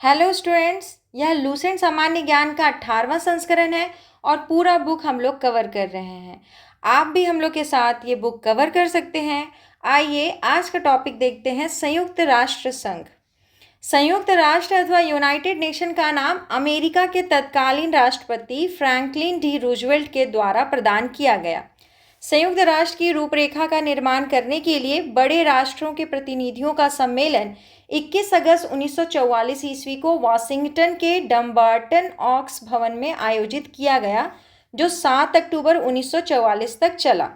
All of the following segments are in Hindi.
हेलो स्टूडेंट्स, यह लूसेंट सामान्य ज्ञान का 18वां संस्करण है और पूरा बुक हम लोग कवर कर रहे हैं। आप भी हम लोग के साथ ये बुक कवर कर सकते हैं। आइए आज का टॉपिक देखते हैं, संयुक्त राष्ट्र संघ। संयुक्त राष्ट्र अथवा यूनाइटेड नेशन का नाम अमेरिका के तत्कालीन राष्ट्रपति फ्रैंकलिन डी रूजवेल्ट के द्वारा प्रदान किया गया। संयुक्त राष्ट्र की रूपरेखा का निर्माण करने के लिए बड़े राष्ट्रों के प्रतिनिधियों का सम्मेलन 21 अगस्त 1944 ईस्वी को वाशिंगटन के डम्बार्टन ऑक्स भवन में आयोजित किया गया, जो 7 अक्टूबर 1944 तक चला।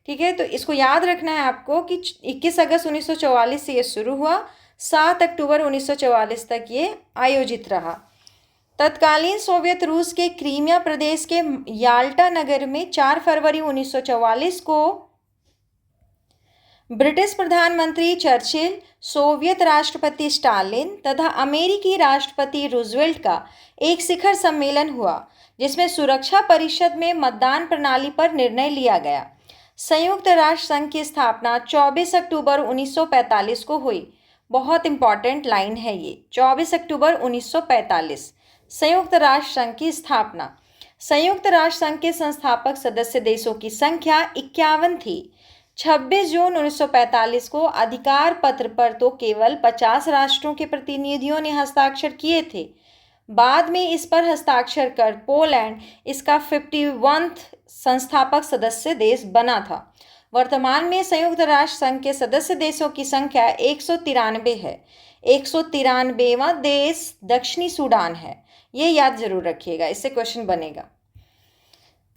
ठीक है, तो इसको याद रखना है आपको कि 21 अगस्त 1944 से ये शुरू हुआ, 7 अक्टूबर 1944 तक ये आयोजित रहा। तत्कालीन सोवियत रूस के क्रीमिया प्रदेश के याल्टा नगर में 4 फरवरी 1944 को ब्रिटिश प्रधानमंत्री चर्चिल, सोवियत राष्ट्रपति स्टालिन तथा अमेरिकी राष्ट्रपति रूजवेल्ट का एक शिखर सम्मेलन हुआ, जिसमें सुरक्षा परिषद में मतदान प्रणाली पर निर्णय लिया गया। संयुक्त राष्ट्र संघ की स्थापना 24 अक्टूबर 1945 को हुई। बहुत इंपॉर्टेंट लाइन है ये, 24 अक्टूबर 1945 संयुक्त राष्ट्र संघ की स्थापना। संयुक्त राष्ट्र संघ के संस्थापक सदस्य देशों की संख्या 51 थी। 26 जून 1945 को अधिकार पत्र पर तो केवल 50 राष्ट्रों के प्रतिनिधियों ने हस्ताक्षर किए थे। बाद में इस पर हस्ताक्षर कर पोलैंड इसका 51वां संस्थापक सदस्य देश बना था। वर्तमान में संयुक्त राष्ट्र संघ के सदस्य देशों की संख्या 193 है। 193वां देश दक्षिणी सूडान है। ये याद जरूर रखिएगा, इससे क्वेश्चन बनेगा।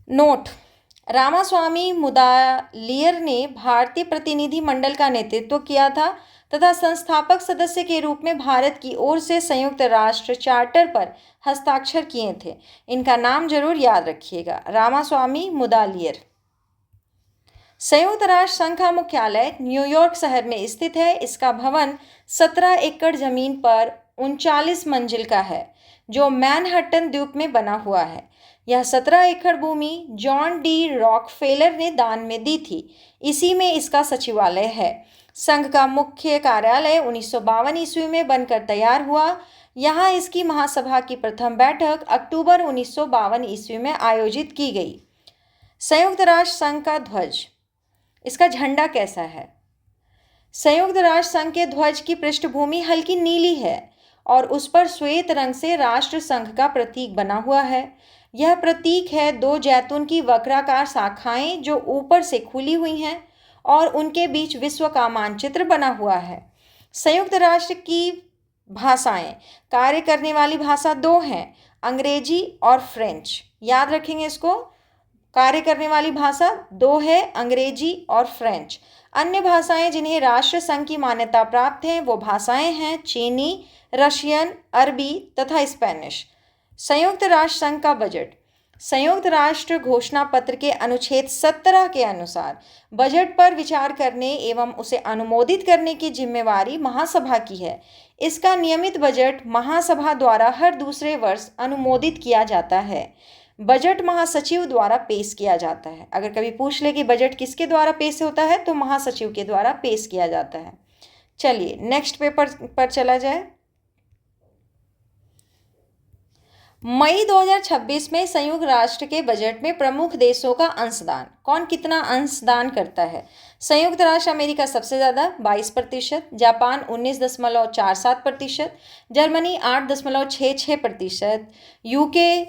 नोट: रामास्वामी मुदालियर ने भारतीय प्रतिनिधि मंडल का नेतृत्व किया था तथा संस्थापक सदस्य के रूप में भारत की ओर से संयुक्त राष्ट्र चार्टर पर हस्ताक्षर किए थे। इनका नाम जरूर याद रखिएगा, रामास्वामी मुदालियर। संयुक्त राष्ट्र संघ का मुख्यालय न्यूयॉर्क शहर में स्थित है। इसका भवन 17 एकड़ जमीन पर 39 मंजिल का है, जो मैनहट्टन द्वीप में बना हुआ है। यह 17 एकड़ भूमि जॉन डी रॉकफेलर ने दान में दी थी। इसी में इसका सचिवालय है। संघ का मुख्य कार्यालय 1952 ईस्वी में बनकर तैयार हुआ। यहाँ इसकी महासभा की प्रथम बैठक अक्टूबर 1952 ईस्वी में आयोजित की गई। संयुक्त राष्ट्र संघ का ध्वज, इसका झंडा कैसा है? संयुक्त राष्ट्र संघ के ध्वज की पृष्ठभूमि हल्की नीली है और उस पर श्वेत रंग से राष्ट्र संघ का प्रतीक बना हुआ है। यह प्रतीक है 2 जैतून की वक्राकार शाखाएं जो ऊपर से खुली हुई हैं और उनके बीच विश्व का मानचित्र बना हुआ है। संयुक्त राष्ट्र की भाषाएं, कार्य करने वाली भाषा 2 हैं, अंग्रेजी और फ्रेंच। याद रखेंगे इसको, कार्य करने वाली भाषा 2 है, अंग्रेजी और फ्रेंच। अन्य भाषाएं जिन्हें राष्ट्र संघ की मान्यता प्राप्त हैं वो भाषाएं हैं चीनी, रशियन, अरबी तथा स्पेनिश। संयुक्त राष्ट्र संघ का बजट, संयुक्त राष्ट्र घोषणा पत्र के अनुच्छेद 17 के अनुसार बजट पर विचार करने एवं उसे अनुमोदित करने की जिम्मेवारी महासभा की है। इसका नियमित बजट महासभा द्वारा हर दूसरे वर्ष अनुमोदित किया जाता है। बजट महासचिव द्वारा पेश किया जाता है। अगर कभी पूछ ले कि बजट किसके द्वारा पेश होता है तो महासचिव के द्वारा पेश किया जाता है। चलिए नेक्स्ट पेपर पर चला जाए। मई 2026 में संयुक्त राष्ट्र के बजट में प्रमुख देशों का अंशदान, कौन कितना अंशदान करता है? संयुक्त राष्ट्र अमेरिका सबसे ज़्यादा 22%, Japan 19.47%, Germany 8.66%, UK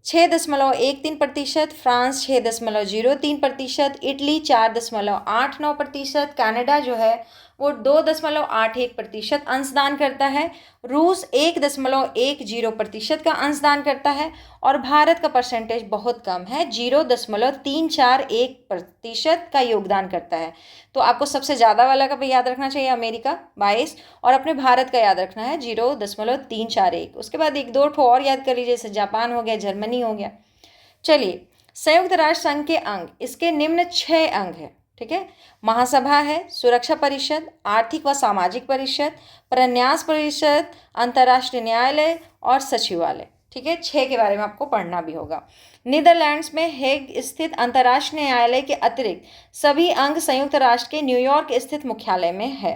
6.13%, France 6.03%, Italy 4.89%, Canada जो है वो 2.81% अंशदान करता है, रूस 1.10% का अंशदान करता है और भारत का परसेंटेज बहुत कम है, 0.341% का योगदान करता है। तो आपको सबसे ज़्यादा वाला का भी याद रखना चाहिए, अमेरिका 22, और अपने भारत का याद रखना है 0.341। उसके बाद 1-2 ठो और याद कर लीजिए, जैसे जापान हो गया, जर्मनी हो गया। चलिए, संयुक्त राष्ट्र संघ के अंग, इसके निम्न 6 अंग हैं। ठीक है, महासभा है, सुरक्षा परिषद, आर्थिक व सामाजिक परिषद, प्रन्यास परिषद, अंतर्राष्ट्रीय न्यायालय और सचिवालय। ठीक है, 6 के बारे में आपको पढ़ना भी होगा। नीदरलैंड्स में हेग स्थित अंतर्राष्ट्रीय न्यायालय के अतिरिक्त सभी अंग संयुक्त राष्ट्र के न्यूयॉर्क स्थित मुख्यालय में है।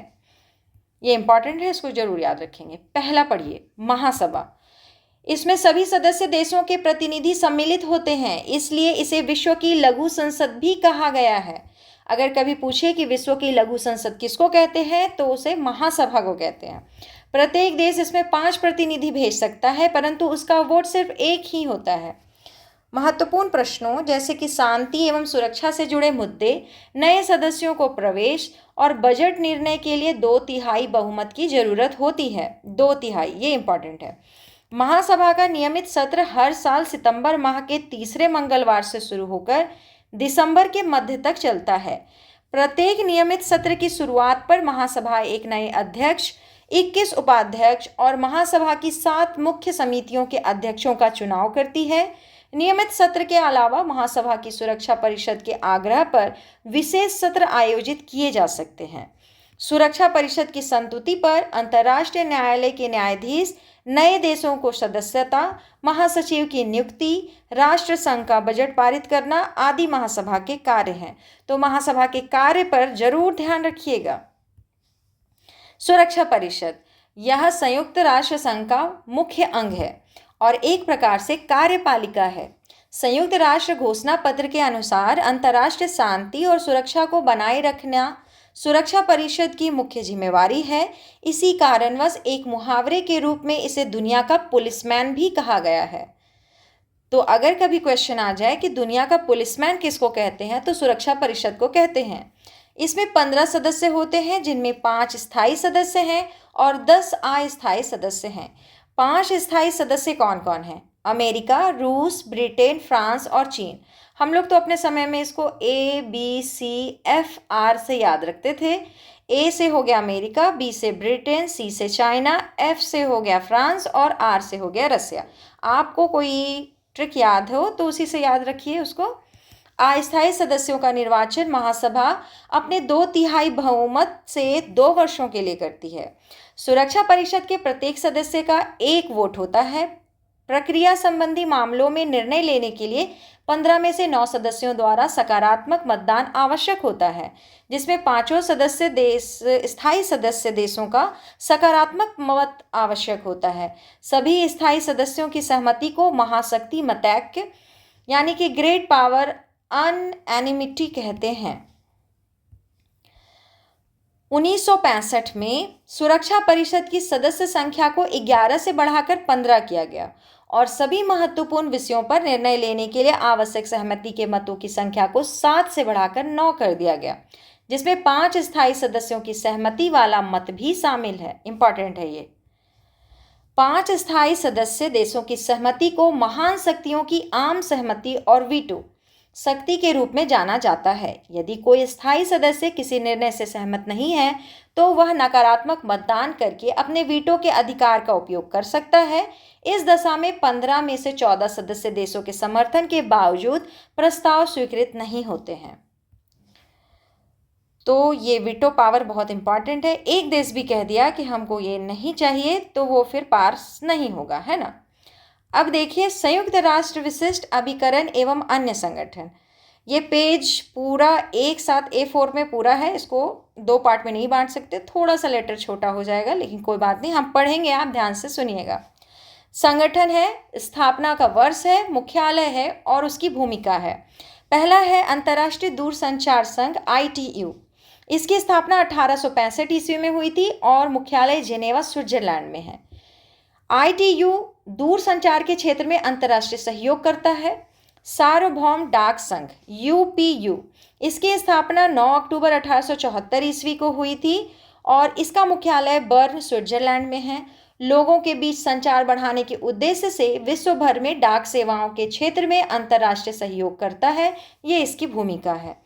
ये इंपॉर्टेंट है, इसको जरूर याद रखेंगे। पहला पढ़िए, महासभा। इसमें सभी सदस्य देशों के प्रतिनिधि सम्मिलित होते हैं, इसलिए इसे विश्व की लघु संसद भी कहा गया है। अगर कभी पूछे कि विश्व की लघु संसद किसको कहते हैं तो उसे महासभा को कहते हैं। प्रत्येक देश इसमें 5 प्रतिनिधि भेज सकता है, परंतु उसका वोट सिर्फ एक ही होता है। महत्वपूर्ण प्रश्नों जैसे कि शांति एवं सुरक्षा से जुड़े मुद्दे, नए सदस्यों को प्रवेश और बजट निर्णय के लिए 2/3 बहुमत की जरूरत होती है। 2/3, ये इंपॉर्टेंट है। महासभा का नियमित सत्र हर साल सितंबर माह के तीसरे मंगलवार से शुरू होकर दिसंबर के मध्य तक चलता है। प्रत्येक नियमित सत्र की शुरुआत पर महासभा एक नए अध्यक्ष, 21 उपाध्यक्ष और महासभा की 7 मुख्य समितियों के अध्यक्षों का चुनाव करती है। नियमित सत्र के अलावा महासभा की सुरक्षा परिषद के आग्रह पर विशेष सत्र आयोजित किए जा सकते हैं। सुरक्षा परिषद की संतुति पर अंतर्राष्ट्रीय न्यायालय के न्यायाधीश, नए देशों को सदस्यता, महासचिव की नियुक्ति, राष्ट्र संघ का बजट पारित करना आदि महासभा के कार्य हैं। तो महासभा के कार्य पर जरूर ध्यान रखिएगा। सुरक्षा परिषद, यह संयुक्त राष्ट्र संघ का मुख्य अंग है और एक प्रकार से कार्यपालिका है। संयुक्त राष्ट्र घोषणा पत्र के अनुसार अंतर्राष्ट्रीय शांति और सुरक्षा को बनाए रखना सुरक्षा परिषद की मुख्य जिम्मेवारी है। इसी कारणवश एक मुहावरे के रूप में इसे दुनिया का पुलिसमैन भी कहा गया है। तो अगर कभी क्वेश्चन आ जाए कि दुनिया का पुलिसमैन किसको कहते हैं, तो सुरक्षा परिषद को कहते हैं। इसमें 15 सदस्य होते हैं, जिनमें 5 स्थायी सदस्य हैं और 10 अस्थायी सदस्य हैं। 5 स्थायी सदस्य कौन कौन हैं? अमेरिका, रूस, ब्रिटेन, फ्रांस और चीन। हम लोग तो अपने समय में इसको ABCFR से याद रखते थे। A से हो गया अमेरिका, B से ब्रिटेन, C से चाइना, F से हो गया फ्रांस और R से हो गया रसिया। आपको कोई ट्रिक याद हो तो उसी से याद रखिए उसको। अस्थायी सदस्यों का निर्वाचन महासभा अपने 2/3 बहुमत से 2 वर्षों के लिए करती है। सुरक्षा परिषद के प्रत्येक सदस्य का 1 वोट होता है। प्रक्रिया संबंधी मामलों में निर्णय लेने के लिए 15 में से 9 सदस्यों द्वारा सकारात्मक मतदान आवश्यक होता है, जिसमें 5 स्थायी सदस्य देशों का सकारात्मक मत आवश्यक होता है। सभी स्थायी सदस्यों की सहमति को महाशक्ति मतैक्य यानी कि ग्रेट पावर अनएनिमिटी कहते हैं। 1965 में सुरक्षा परिषद की सदस्य संख्या को 11 से बढ़ाकर 15 किया गया और सभी महत्वपूर्ण विषयों पर निर्णय लेने के लिए आवश्यक सहमति के मतों की संख्या को 7 से बढ़ाकर 9 कर दिया गया, जिसमें 5 स्थायी सदस्यों की सहमति वाला मत भी शामिल है। इंपॉर्टेंट है ये। 5 स्थायी सदस्य देशों की सहमति को महान शक्तियों की आम सहमति और वीटो शक्ति के रूप में जाना जाता है। यदि कोई स्थायी सदस्य किसी निर्णय से सहमत नहीं है तो वह नकारात्मक मतदान करके अपने वीटो के अधिकार का उपयोग कर सकता है। इस दशा में 15 में से 14 सदस्य देशों के समर्थन के बावजूद प्रस्ताव स्वीकृत नहीं होते हैं। तो ये वीटो पावर बहुत इंपॉर्टेंट है। एक देश भी कह दिया कि हमको ये नहीं चाहिए तो वो फिर पास नहीं होगा, है ना। अब देखिए संयुक्त राष्ट्र विशिष्ट अभिकरण एवं अन्य संगठन। ये पेज पूरा एक साथ A4 में पूरा है, इसको 2 पार्ट में नहीं बांट सकते, थोड़ा सा लेटर छोटा हो जाएगा, लेकिन कोई बात नहीं, हम पढ़ेंगे, आप ध्यान से सुनिएगा। संगठन है, स्थापना का वर्ष है, मुख्यालय है और उसकी भूमिका है। पहला है अंतर्राष्ट्रीय दूरसंचार संघ ITU। इसकी स्थापना 1865 ईस्वी में हुई थी और मुख्यालय जेनेवा स्विट्जरलैंड में है। ITU दूरसंचार के क्षेत्र में अंतर्राष्ट्रीय सहयोग करता है। सार्वभौम डाक संघ UPU, इसकी स्थापना 9 अक्टूबर 1874 ईस्वी को हुई थी और इसका मुख्यालय बर्न स्विट्जरलैंड में है। लोगों के बीच संचार बढ़ाने के उद्देश्य से विश्व भर में डाक सेवाओं के क्षेत्र में अंतर्राष्ट्रीय सहयोग करता है, ये इसकी भूमिका है।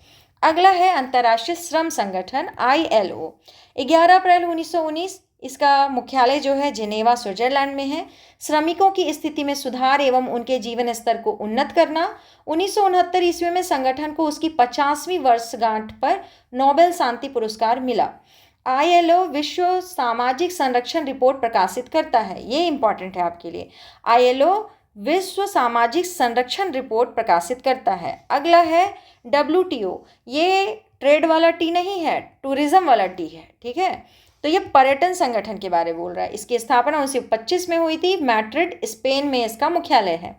अगला है अंतर्राष्ट्रीय श्रम संगठन ILO। 11 अप्रैल 1919 इसका मुख्यालय जो है जेनेवा स्विट्जरलैंड में है। श्रमिकों की स्थिति में सुधार एवं उनके जीवन स्तर को उन्नत करना। 1969 ईस्वी में संगठन को उसकी 50वीं वर्षगांठ पर नोबेल शांति पुरस्कार मिला। ILO विश्व सामाजिक संरक्षण रिपोर्ट प्रकाशित करता है, ये इंपॉर्टेंट है आपके लिए। ILO विश्व सामाजिक संरक्षण रिपोर्ट प्रकाशित करता है। अगला है WTO। ये ट्रेड वाला टी नहीं है, टूरिज्म वाला टी है, ठीक है। तो ये पर्यटन संगठन के बारे में बोल रहा है। इसकी स्थापना 1925 में हुई थी। मैड्रिड स्पेन में इसका मुख्यालय है।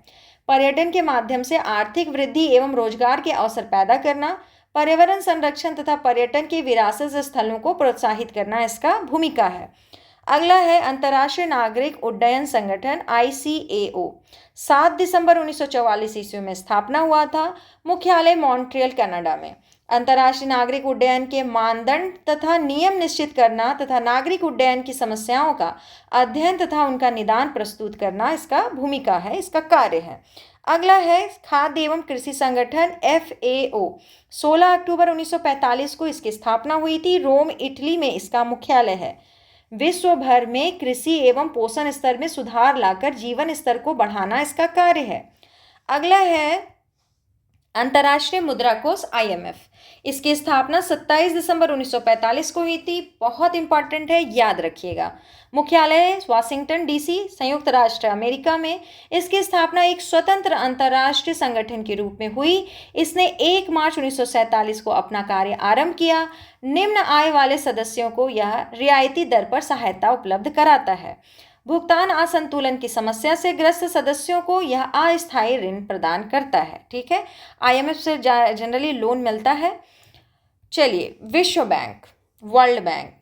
पर्यटन के माध्यम से आर्थिक वृद्धि एवं रोजगार के अवसर पैदा करना, पर्यावरण संरक्षण तथा पर्यटन के विरासत स्थलों को प्रोत्साहित करना इसका भूमिका है। अगला है अंतर्राष्ट्रीय नागरिक उड्डयन संगठन ICAO। 7 दिसंबर 1944 ईस्वी में स्थापना हुआ था। मुख्यालय मॉन्ट्रियल कनाडा में। अंतर्राष्ट्रीय नागरिक उड्डयन के मानदंड तथा नियम निश्चित करना तथा नागरिक उड्डयन की समस्याओं का अध्ययन तथा उनका निदान प्रस्तुत करना इसका भूमिका है, इसका कार्य है। अगला है खाद्य एवं कृषि संगठन FAO। 16 अक्टूबर 1945 को इसकी स्थापना हुई थी। रोम इटली में इसका मुख्यालय है। विश्व भर में कृषि एवं पोषण स्तर में सुधार लाकर जीवन स्तर को बढ़ाना इसका कार्य है। अगला है अंतर्राष्ट्रीय मुद्रा कोष IMF। इसकी स्थापना 27 दिसंबर 1945 को हुई थी। बहुत इंपॉर्टेंट है, याद रखिएगा। मुख्यालय वाशिंगटन DC, संयुक्त राष्ट्र अमेरिका में। इसकी स्थापना एक स्वतंत्र अंतर्राष्ट्रीय संगठन के रूप में हुई। इसने 1 मार्च 1947 को अपना कार्य आरंभ किया। निम्न आय वाले सदस्यों को यह रियायती दर पर सहायता उपलब्ध कराता है। भुगतान असंतुलन की समस्या से ग्रस्त सदस्यों को यह अस्थायी ऋण प्रदान करता है। ठीक है, IMF से जनरली लोन मिलता है। चलिए, विश्व bank, world bank,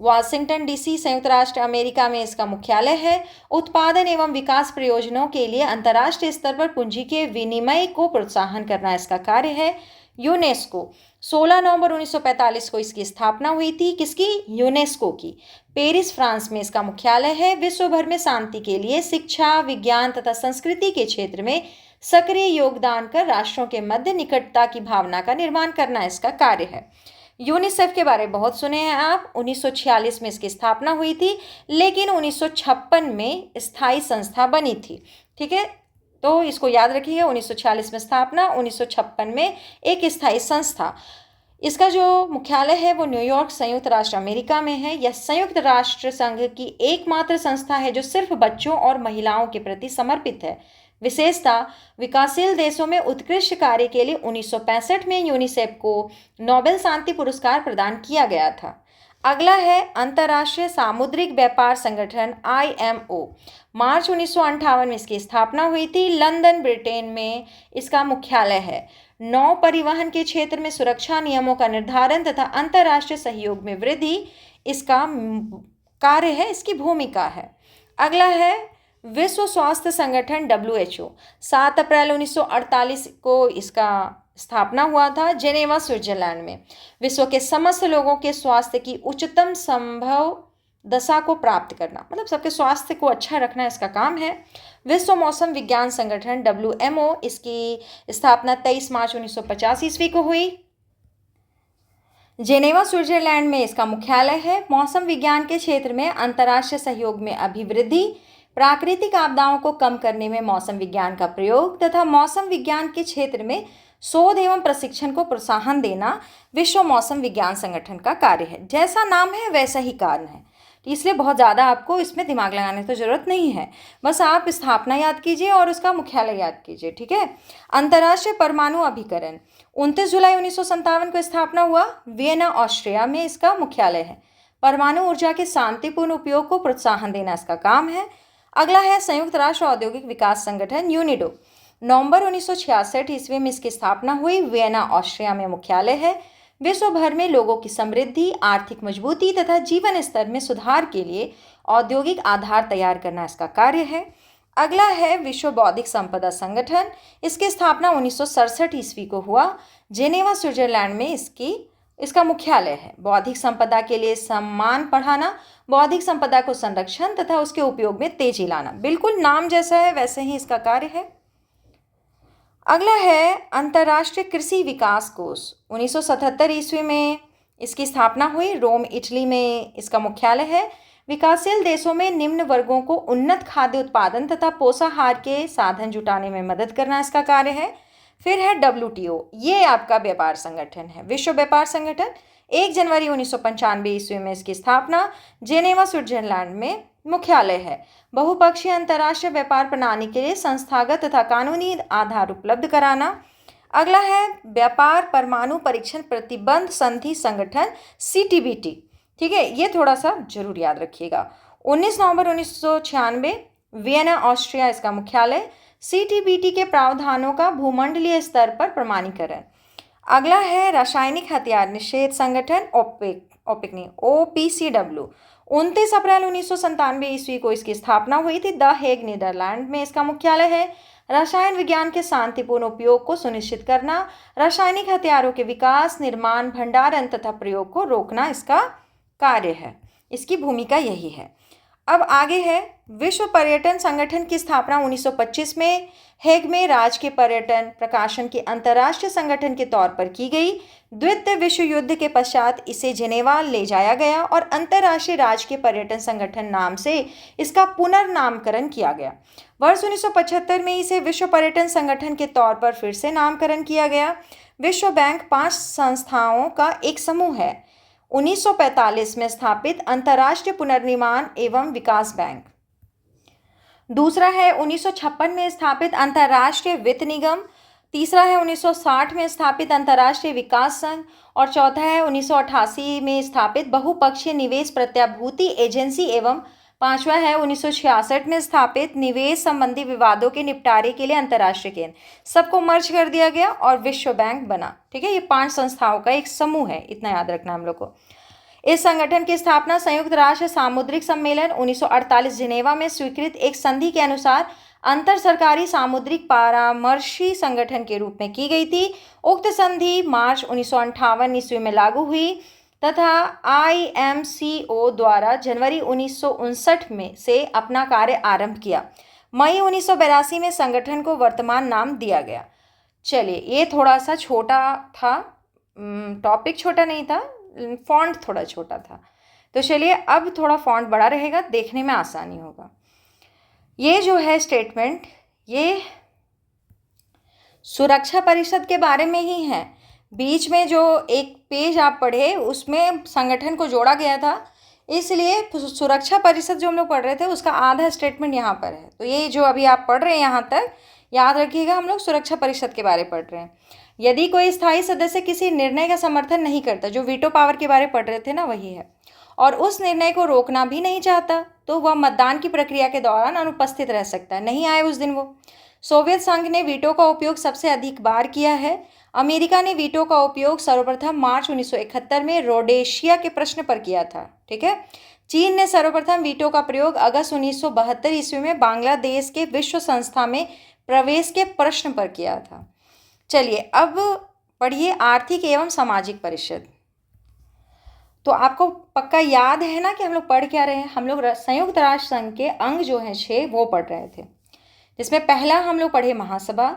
Washington DC, संयुक्त राष्ट्र अमेरिका में इसका मुख्यालय है। उत्पादन एवं विकास प्रयोजनों के लिए अंतर्राष्ट्रीय स्तर पर पूंजी के विनिमय को प्रोत्साहन करना इसका कार्य है। यूनेस्को, 16 नवंबर 1945 को इसकी स्थापना हुई थी। किसकी? यूनेस्को की। पेरिस, फ्रांस में इसका मुख्यालय है। विश्व भर में शांति के लिए शिक्षा, विज्ञान तथा संस्कृति के क्षेत्र में सक्रिय योगदान कर राष्ट्रों के मध्य निकटता की भावना का निर्माण करना इसका कार्य है। यूनिसेफ के बारे में बहुत सुने हैं आप। 1946 में इसकी स्थापना हुई थी, लेकिन 1956 में स्थायी संस्था बनी थी। ठीक है, तो इसको याद रखिए। 1946 में स्थापना, 1956 में एक स्थायी संस्था। इसका जो मुख्यालय है वो न्यूयॉर्क, संयुक्त राष्ट्र अमेरिका में है। यह संयुक्त राष्ट्र संघ की एकमात्र संस्था है जो सिर्फ बच्चों और महिलाओं के प्रति समर्पित है। विशेषता, विकासशील देशों में उत्कृष्ट कार्य के लिए 1965 में यूनिसेफ को नोबेल शांति पुरस्कार प्रदान किया गया था। अगला है अंतर्राष्ट्रीय सामुद्रिक व्यापार संगठन IMO। मार्च 1958 में इसकी स्थापना हुई थी। लंदन, ब्रिटेन में इसका मुख्यालय है। नौ परिवहन के क्षेत्र में सुरक्षा नियमों का निर्धारण तथा अंतर्राष्ट्रीय सहयोग में वृद्धि इसका कार्य है, इसकी भूमिका है। अगला है विश्व स्वास्थ्य संगठन WHO। 7 अप्रैल 1948 को इसका स्थापना हुआ था जेनेवा, स्विट्जरलैंड में। विश्व के समस्त लोगों के स्वास्थ्य की उच्चतम संभव दशा को प्राप्त करना, मतलब सबके स्वास्थ्य को अच्छा रखना इसका काम है। विश्व मौसम विज्ञान संगठन WMO, इसकी स्थापना 23 मार्च 1950 ईस्वी को हुई। जेनेवा, स्विट्जरलैंड में इसका मुख्यालय है। मौसम विज्ञान के क्षेत्र में अंतर्राष्ट्रीय सहयोग में अभिवृद्धि, प्राकृतिक आपदाओं को कम करने में मौसम विज्ञान का प्रयोग तथा मौसम विज्ञान के क्षेत्र में शोध एवं प्रशिक्षण को प्रोत्साहन देना विश्व मौसम विज्ञान संगठन का कार्य है। जैसा नाम है वैसा ही कार्य है, इसलिए बहुत ज़्यादा आपको इसमें दिमाग लगाने की जरूरत नहीं है। बस आप स्थापना याद कीजिए और उसका मुख्यालय याद कीजिए। ठीक है। अंतर्राष्ट्रीय परमाणु अभिकरण, 29 जुलाई 1957 को स्थापना हुआ। वियना, ऑस्ट्रिया में इसका मुख्यालय है। परमाणु ऊर्जा के शांतिपूर्ण उपयोग को प्रोत्साहन देना इसका काम है। अगला है संयुक्त राष्ट्र औद्योगिक विकास संगठन UNIDO। नवंबर 1966 ईस्वी में इसकी स्थापना हुई। वियना, ऑस्ट्रिया में मुख्यालय है। विश्व भर में लोगों की समृद्धि, आर्थिक मजबूती तथा जीवन स्तर में सुधार के लिए औद्योगिक आधार तैयार करना इसका कार्य है। अगला है विश्व बौद्धिक संपदा संगठन। इसकी स्थापना 1967 ईस्वी को हुआ। जेनेवा, स्विट्जरलैंड में इसका मुख्यालय है। बौद्धिक संपदा के लिए सम्मान बढ़ाना, बौद्धिक संपदा को संरक्षण तथा उसके उपयोग में तेजी लाना, बिल्कुल नाम जैसा है वैसे ही इसका कार्य है। अगला है अंतर्राष्ट्रीय कृषि विकास कोष। 1977 ईस्वी में इसकी स्थापना हुई। रोम, इटली में इसका मुख्यालय है। विकासशील देशों में निम्न वर्गों को उन्नत खाद्य उत्पादन तथा पोषाहार के साधन जुटाने में मदद करना इसका कार्य है। फिर है WTO, ये आपका व्यापार संगठन है, विश्व व्यापार संगठन। 1 जनवरी 1995 ईस्वी में इसकी स्थापना। जेनेवा, स्विट्जरलैंड में मुख्यालय है। बहुपक्षीय अंतर्राष्ट्रीय व्यापार प्रणाली के लिए संस्थागत तथा कानूनी आधार उपलब्ध कराना। अगला है व्यापार परमाणु परीक्षण प्रतिबंध संधि संगठन CTBT। ठीक है, ये थोड़ा सा जरूर याद रखिएगा। 19 नवंबर 1996, वियना ऑस्ट्रिया इसका मुख्यालय। सीटीबीटी के प्रावधानों का भूमंडलीय स्तर पर प्रमाणीकरण। अगला है रासायनिक हथियार निषेध संगठन, ओपेक नहीं, OPCW। 29 अप्रैल 1997 ईस्वी को इसकी स्थापना हुई थी। द हेग, नीदरलैंड में इसका मुख्यालय है। रसायन विज्ञान के शांतिपूर्ण उपयोग को सुनिश्चित करना, रासायनिक हथियारों के विकास, निर्माण, भंडारण तथा प्रयोग को रोकना इसका कार्य है। इसकी भूमिका यही है। अब आगे है विश्व पर्यटन संगठन की स्थापना 1925 में हेग में राजकीय पर्यटन प्रकाशन के अंतर्राष्ट्रीय संगठन के तौर पर की गई। द्वितीय विश्व युद्ध के पश्चात इसे जेनेवा ले जाया गया और अंतर्राष्ट्रीय राजकीय पर्यटन संगठन नाम से इसका पुनर्नामकरण किया गया। वर्ष 1975 में इसे विश्व पर्यटन संगठन के तौर पर फिर से नामकरण किया गया। विश्व बैंक 5 संस्थाओं का एक समूह है। 1945 में स्थापित अंतर्राष्ट्रीय पुनर्निर्माण एवं विकास बैंक। दूसरा है 1956 में स्थापित अंतर्राष्ट्रीय वित्त निगम। तीसरा है 1960 में स्थापित अंतर्राष्ट्रीय विकास संघ। और चौथा है 1988 में स्थापित बहुपक्षीय निवेश प्रत्याभूति एजेंसी। एवं पांचवा है 1966 में स्थापित निवेश संबंधी विवादों के निपटारे के लिए अंतर्राष्ट्रीय केंद्र। सबको मर्ज कर दिया गया और विश्व बैंक बना। ठीक है, ये 5 संस्थाओं का एक समूह है, इतना याद रखना हम लोग को। इस संगठन की स्थापना संयुक्त राष्ट्र सामुद्रिक सम्मेलन 1948 जिनेवा में स्वीकृत एक संधि के अनुसार अंतर सरकारी सामुद्रिक परामर्शी संगठन के रूप में की गई थी। उक्त संधि मार्च 1958 ईस्वी में लागू हुई तथा IMCO द्वारा जनवरी 1959 में से अपना कार्य आरंभ किया। मई 1982 में संगठन को वर्तमान नाम दिया गया। चलिए, ये थोड़ा सा छोटा था, टॉपिक छोटा नहीं था, फॉन्ट थोड़ा छोटा था। तो चलिए अब थोड़ा फॉन्ट बड़ा रहेगा, देखने में आसानी होगा। ये जो है स्टेटमेंट, ये सुरक्षा परिषद के बारे में ही है। बीच में जो एक पेज आप पढ़े उसमें संगठन को जोड़ा गया था, इसलिए सुरक्षा परिषद जो हम लोग पढ़ रहे थे उसका आधा स्टेटमेंट यहाँ पर है। तो ये जो अभी आप पढ़ रहे हैं यहाँ तक याद रखिएगा, हम लोग सुरक्षा परिषद के बारे में पढ़ रहे हैं। यदि कोई स्थायी सदस्य किसी निर्णय का समर्थन नहीं करता, जो वीटो पावर के बारे में पढ़ रहे थे ना, वही है, और उस निर्णय को रोकना भी नहीं चाहता, तो वह मतदान की प्रक्रिया के दौरान अनुपस्थित रह सकता है। नहीं आए उस दिन वो। सोवियत संघ ने वीटो का उपयोग सबसे अधिक बार किया है। अमेरिका ने वीटो का उपयोग सर्वप्रथम मार्च 1971 में रोडेशिया के प्रश्न पर किया था। ठीक है। चीन ने सर्वप्रथम वीटो का प्रयोग अगस्त 1972 ईस्वी में बांग्लादेश के विश्व संस्था में प्रवेश के प्रश्न पर किया था। चलिए अब पढ़िए आर्थिक एवं सामाजिक परिषद। तो आपको पक्का याद है ना कि हम लोग पढ़ क्या रहे हैं। हम लोग संयुक्त राष्ट्र संघ के अंग जो हैं 6 वो पढ़ रहे थे, जिसमें पहला हम लोग पढ़े महासभा,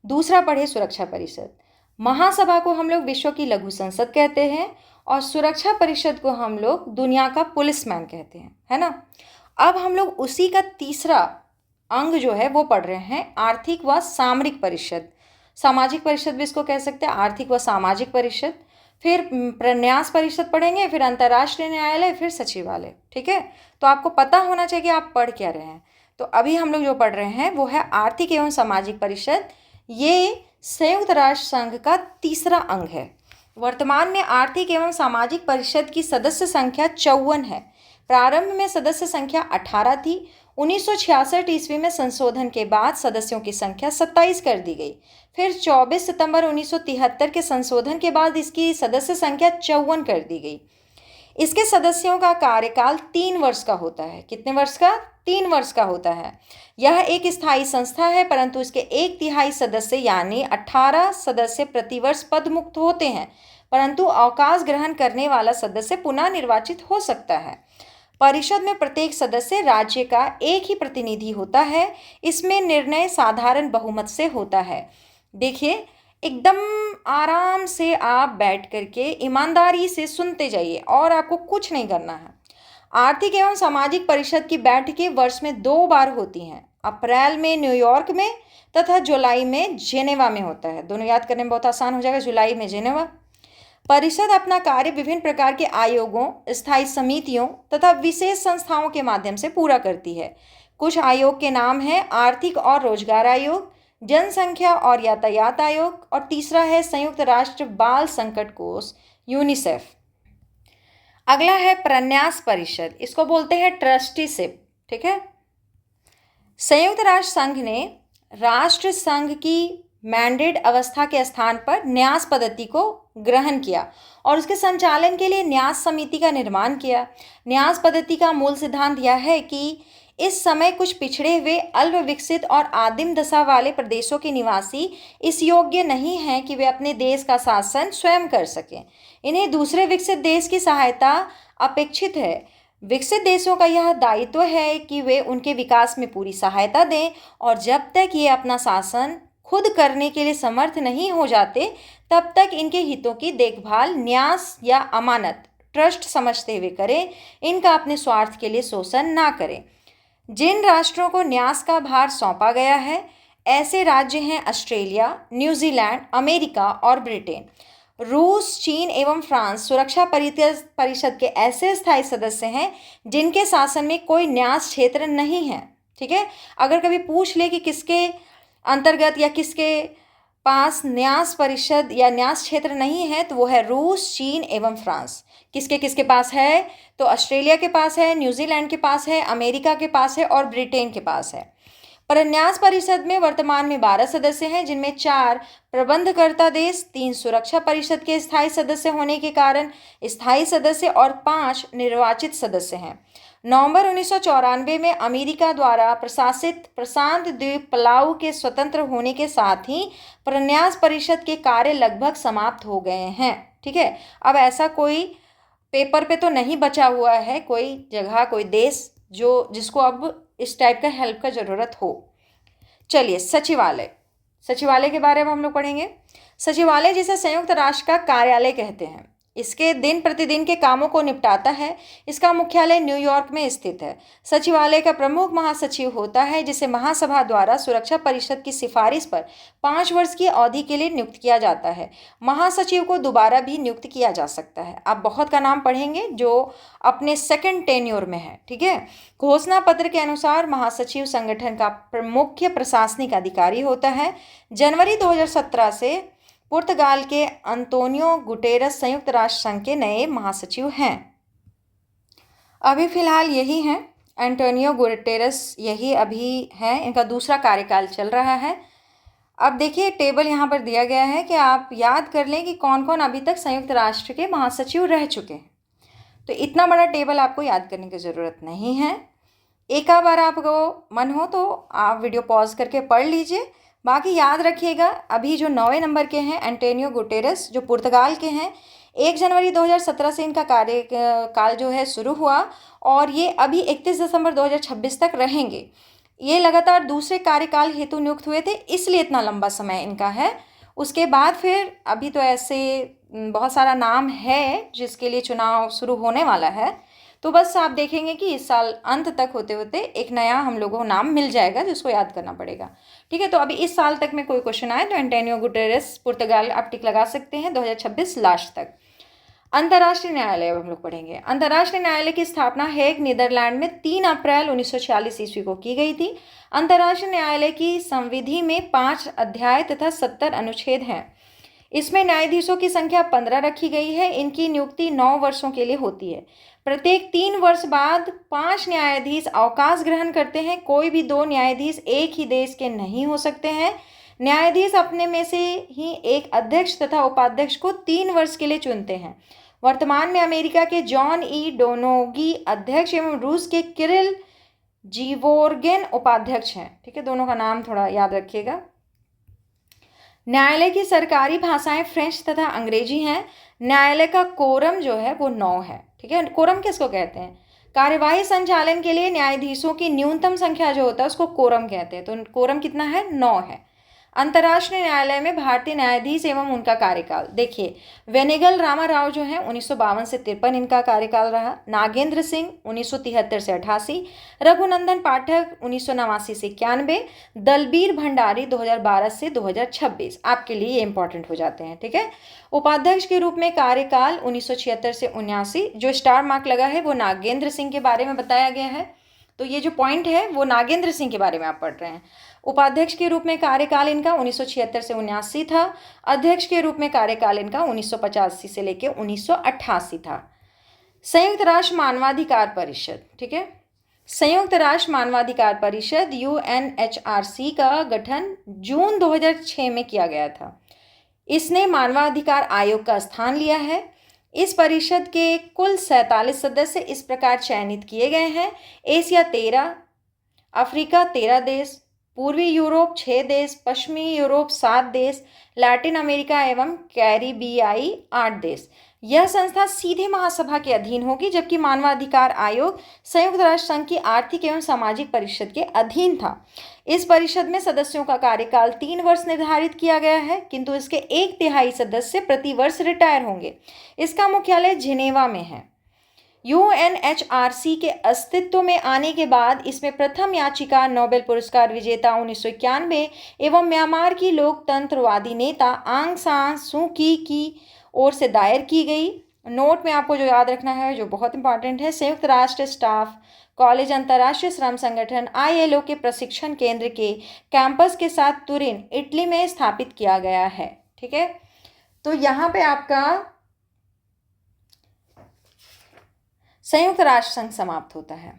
दूसरा पढ़े सुरक्षा परिषद। महासभा को हम लोग विश्व की लघु संसद कहते हैं और सुरक्षा परिषद को हम लोग दुनिया का पुलिसमैन कहते हैं, है ना। अब हम लोग उसी का तीसरा अंग जो है वो पढ़ रहे हैं, आर्थिक व सामरिक परिषद। सामाजिक परिषद भी इसको कह सकते हैं, आर्थिक व सामाजिक परिषद। फिर प्रन्यास परिषद पढ़ेंगे, फिर अंतर्राष्ट्रीय न्यायालय, फिर सचिवालय। ठीक है, तो आपको पता होना चाहिए कि आप पढ़ क्या रहे हैं। तो अभी हम लोग जो पढ़ रहे हैं वो है आर्थिक एवं सामाजिक परिषद। ये संयुक्त राष्ट्र संघ का तीसरा अंग है। वर्तमान में आर्थिक एवं सामाजिक परिषद की सदस्य संख्या 54 है। प्रारंभ में सदस्य संख्या 18 थी। 1966 ईस्वी में संशोधन के बाद सदस्यों की संख्या 27 कर दी गई। फिर 24 सितंबर 1973 के संशोधन के बाद इसकी सदस्य संख्या 54 कर दी गई। इसके सदस्यों का कार्यकाल 3 वर्ष का होता है। कितने वर्ष का? 3 वर्ष का होता है। यह एक स्थायी संस्था है, परंतु इसके 1/3 सदस्य यानी 18 सदस्य प्रतिवर्ष पद मुक्त होते हैं, परंतु अवकाश ग्रहण करने वाला सदस्य पुनः निर्वाचित हो सकता है। परिषद में प्रत्येक सदस्य राज्य का एक ही प्रतिनिधि होता है। इसमें निर्णय साधारण बहुमत से होता है। देखिए, एकदम आराम से आप बैठ करके ईमानदारी से सुनते जाइए और आपको कुछ नहीं करना है। आर्थिक एवं सामाजिक परिषद की बैठकें वर्ष में 2 बार होती हैं। अप्रैल में न्यूयॉर्क में तथा जुलाई में जेनेवा में होता है। दोनों याद करने में बहुत आसान हो जाएगा, जुलाई में जेनेवा। परिषद अपना कार्य विभिन्न प्रकार के आयोगों, स्थायी समितियों तथा विशेष संस्थाओं के माध्यम से पूरा करती है। कुछ आयोग के नाम हैं आर्थिक और रोजगार आयोग, जनसंख्या और यातायात आयोग, और तीसरा है संयुक्त राष्ट्र बाल संकट कोष यूनिसेफ। अगला है प्रन्यास परिषद, इसको बोलते हैं ट्रस्टीशिप। ठीक है, संयुक्त राष्ट्र संघ ने राष्ट्र संघ की मैंडेट अवस्था के स्थान पर न्यास पद्धति को ग्रहण किया और उसके संचालन के लिए न्यास समिति का निर्माण किया। न्यास पद्धति का मूल सिद्धांत यह है कि इस समय कुछ पिछड़े हुए अल्प विकसित और आदिम दशा वाले प्रदेशों के निवासी इस योग्य नहीं हैं कि वे अपने देश का शासन स्वयं कर सकें। इन्हें दूसरे विकसित देश की सहायता अपेक्षित है। विकसित देशों का यह दायित्व है कि वे उनके विकास में पूरी सहायता दें और जब तक ये अपना शासन खुद करने के लिए समर्थ नहीं हो जाते तब तक इनके हितों की देखभाल न्यास या अमानत ट्रस्ट समझते हुए करें, इनका अपने स्वार्थ के लिए शोषण ना करें। जिन राष्ट्रों को न्यास का भार सौंपा गया है ऐसे राज्य हैं ऑस्ट्रेलिया, न्यूजीलैंड, अमेरिका और ब्रिटेन। रूस, चीन एवं फ्रांस सुरक्षा परिषद के ऐसे स्थायी सदस्य हैं जिनके शासन में कोई न्यास क्षेत्र नहीं है। ठीक है, अगर कभी पूछ ले कि किसके अंतर्गत या किसके पास न्यास परिषद या न्यास क्षेत्र नहीं है तो वो है रूस, चीन एवं फ्रांस। किसके किसके पास है तो ऑस्ट्रेलिया के पास है, न्यूजीलैंड के पास है, अमेरिका के पास है और ब्रिटेन के पास है। प्रन्यास परिषद में वर्तमान में 12 सदस्य हैं जिनमें 4 प्रबंधकर्ता देश, 3 सुरक्षा परिषद के स्थायी सदस्य होने के कारण स्थायी सदस्य और 5 निर्वाचित सदस्य हैं। नवंबर 1994 में अमेरिका द्वारा प्रशासित प्रशांत द्वीप पलाऊ के स्वतंत्र होने के साथ ही प्रन्यास परिषद के कार्य लगभग समाप्त हो गए हैं। ठीक है, अब ऐसा कोई पेपर पे तो नहीं बचा हुआ है कोई जगह, कोई देश जिसको अब इस टाइप का हेल्प का ज़रूरत हो। चलिए, सचिवालय के बारे में हम लोग पढ़ेंगे। सचिवालय जिसे संयुक्त राष्ट्र का कार्यालय कहते हैं, इसके दिन प्रतिदिन के कामों को निपटाता है। इसका मुख्यालय न्यूयॉर्क में स्थित है। सचिवालय का प्रमुख महासचिव होता है जिसे महासभा द्वारा सुरक्षा परिषद की सिफारिश पर 5 वर्ष की अवधि के लिए नियुक्त किया जाता है। महासचिव को दोबारा भी नियुक्त किया जा सकता है। आप बहुत का नाम पढ़ेंगे जो अपने सेकंड टेन्योर में है। ठीक है, घोषणा पत्र के अनुसार महासचिव संगठन का मुख्य प्रशासनिक अधिकारी होता है। जनवरी 2017 से पुर्तगाल के अंतोनियो गुटेरस संयुक्त राष्ट्र संघ के नए महासचिव हैं। अभी फिलहाल यही हैं, एंटोनियो गुटेरस यही अभी हैं, इनका दूसरा कार्यकाल चल रहा है। अब देखिए टेबल यहाँ पर दिया गया है कि आप याद कर लें कि कौन कौन अभी तक संयुक्त राष्ट्र के महासचिव रह चुके हैं। तो इतना बड़ा टेबल आपको याद करने की ज़रूरत नहीं है। एक बार आपको मन हो तो आप वीडियो पॉज करके पढ़ लीजिए। बाकी याद रखिएगा, अभी जो 9वें नंबर के हैं एंटोनियो गुटेरस जो पुर्तगाल के हैं, 1 जनवरी 2017 से इनका कार्यकाल जो है शुरू हुआ और ये अभी 31 दिसंबर 2026 तक रहेंगे। ये लगातार दूसरे कार्यकाल हेतु नियुक्त हुए थे, इसलिए इतना लंबा समय इनका है। उसके बाद फिर अभी तो ऐसे बहुत सारा नाम है जिसके लिए चुनाव शुरू होने वाला है। तो बस आप देखेंगे कि इस साल अंत तक होते होते एक नया हम लोगों को नाम मिल जाएगा जिसको याद करना पड़ेगा। ठीक है, तो अभी इस साल तक में कोई क्वेश्चन आए तो एंटोनियो गुटेरेस पुर्तगाल आप टिक लगा सकते हैं 2026 लास्ट तक। अंतर्राष्ट्रीय न्यायालय अब हम लोग पढ़ेंगे। अंतर्राष्ट्रीय न्यायालय की स्थापना हेग नीदरलैंड में 3 अप्रैल 1946 ईस्वी को की गई थी। अंतर्राष्ट्रीय न्यायालय की संविधि में 5 अध्याय तथा 70 अनुच्छेद हैं। इसमें न्यायाधीशों की संख्या 15 रखी गई है। इनकी नियुक्ति 9 वर्षों के लिए होती है। प्रत्येक 3 वर्ष बाद 5 न्यायाधीश अवकाश ग्रहण करते हैं। कोई भी 2 न्यायाधीश एक ही देश के नहीं हो सकते हैं। न्यायाधीश अपने में से ही एक अध्यक्ष तथा उपाध्यक्ष को 3 वर्ष के लिए चुनते हैं। वर्तमान में अमेरिका के जॉन ई डोनोगी अध्यक्ष एवं रूस के किरिल जीवोर्गेन उपाध्यक्ष हैं। ठीक है, दोनों का नाम थोड़ा याद रखिएगा। न्यायालय की सरकारी भाषाएं फ्रेंच तथा अंग्रेजी हैं। न्यायालय का कोरम जो है वो 9 है। ठीक है, कोरम किसको कहते हैं? कार्यवाही संचालन के लिए न्यायाधीशों की न्यूनतम संख्या जो होता है उसको कोरम कहते हैं। तो कोरम कितना है? 9 है। अंतर्राष्ट्रीय न्यायालय में भारतीय न्यायाधीश एवं उनका कार्यकाल देखिए, वेनेगल रामाराव जो है 1952 से 53 इनका कार्यकाल रहा। नागेंद्र सिंह 1973 से 88, रघुनंदन पाठक 1989 से 91, दलबीर भंडारी 2012 से 2026। आपके लिए ये इंपॉर्टेंट हो जाते हैं। ठीक है, उपाध्यक्ष के रूप में कार्यकाल 1976 से 79। जो स्टार मार्क लगा है वो नागेंद्र सिंह के बारे में बताया गया है। तो ये जो पॉइंट है वो नागेंद्र सिंह के बारे में आप पढ़ रहे हैं। उपाध्यक्ष के रूप में कार्यकाल इनका 1976 से 79 था। अध्यक्ष के रूप में कार्यकाल इनका 1985 से लेकर 1988 था। संयुक्त राष्ट्र मानवाधिकार परिषद, ठीक है, संयुक्त राष्ट्र मानवाधिकार परिषद UNHRC का गठन जून 2006 में किया गया था। इसने मानवाधिकार आयोग का स्थान लिया है। इस परिषद के कुल 47 सदस्य इस प्रकार चयनित किए गए हैं: एशिया 13, अफ्रीका 13 देश, पूर्वी यूरोप 6 देश, पश्चिमी यूरोप 7 देश, लैटिन अमेरिका एवं कैरिबियाई 8 देश। यह संस्था सीधे महासभा के अधीन होगी, जबकि मानवाधिकार आयोग संयुक्त राष्ट्र संघ की आर्थिक एवं सामाजिक परिषद के अधीन था। इस परिषद में सदस्यों का कार्यकाल 3 वर्ष निर्धारित किया गया है, किंतु इसके 1/3 सदस्य प्रति वर्ष रिटायर होंगे। इसका मुख्यालय जिनेवा में है। UNHRC के अस्तित्व में आने के बाद इसमें प्रथम याचिका नोबेल पुरस्कार विजेता 1991 एवं म्यांमार की लोकतंत्रवादी नेता आंग सान सू की ओर से दायर की गई। नोट में आपको जो याद रखना है, जो बहुत इंपॉर्टेंट है, संयुक्त राष्ट्र स्टाफ कॉलेज अंतर्राष्ट्रीय श्रम संगठन ILO के प्रशिक्षण केंद्र के कैंपस के साथ तुरिन, इटली में स्थापित किया गया है। ठीक है, तो यहाँ पे आपका संयुक्त राष्ट्र संघ समाप्त होता है।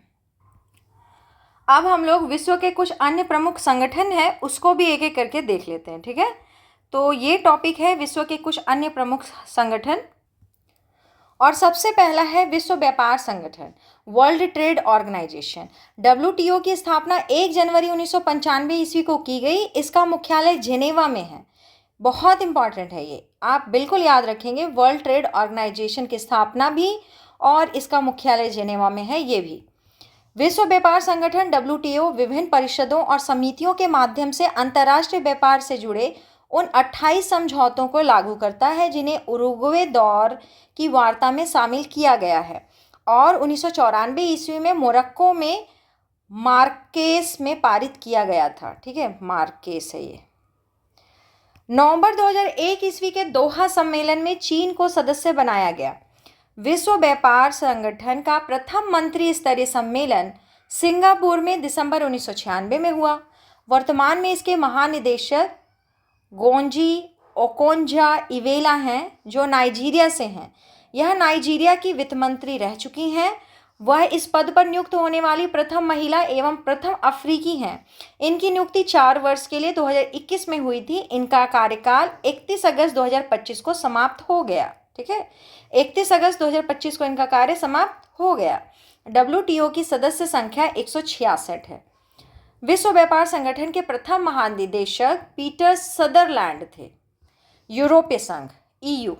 अब हम लोग विश्व के कुछ अन्य प्रमुख संगठन हैं, उसको भी एक एक करके देख लेते हैं। ठीक है, तो ये टॉपिक है विश्व के कुछ अन्य प्रमुख संगठन, और सबसे पहला है विश्व व्यापार संगठन, वर्ल्ड ट्रेड ऑर्गेनाइजेशन। WTO की स्थापना 1 जनवरी 1995 ईस्वी को की गई। इसका मुख्यालय जिनेवा में है। बहुत इंपॉर्टेंट है ये, आप बिल्कुल याद रखेंगे। वर्ल्ड ट्रेड ऑर्गेनाइजेशन की स्थापना भी और इसका मुख्यालय जिनेवा में है, ये भी। विश्व व्यापार संगठन WTO विभिन्न परिषदों और समितियों के माध्यम से अंतर्राष्ट्रीय व्यापार से जुड़े उन 28 समझौतों को लागू करता है जिन्हें उरुग्वे दौर की वार्ता में शामिल किया गया है, और 1994 ईस्वी में मोरक्को में मार्केस में पारित किया गया था। ठीक है, मार्केस है ये। नवंबर 2001 ईस्वी के दोहा सम्मेलन में चीन को सदस्य बनाया गया। विश्व व्यापार संगठन का प्रथम मंत्री स्तरीय सम्मेलन सिंगापुर में दिसंबर 1996 में हुआ। वर्तमान में इसके महानिदेशक गोंजी ओकोंजा इवेला हैं, जो नाइजीरिया से हैं। यह नाइजीरिया की वित्त मंत्री रह चुकी हैं। वह इस पद पर नियुक्त होने वाली प्रथम महिला एवं प्रथम अफ्रीकी हैं। इनकी नियुक्ति 4 वर्ष के लिए 2021 में हुई थी। इनका कार्यकाल 31 अगस्त 2025 को समाप्त हो गया। ठीक है, 31 अगस्त 2025 को इनका कार्य समाप्त हो गया। WTO की सदस्य संख्या 166 है। विश्व व्यापार संगठन के प्रथम महानिदेशक पीटर सदरलैंड थे। यूरोपीय संघ EU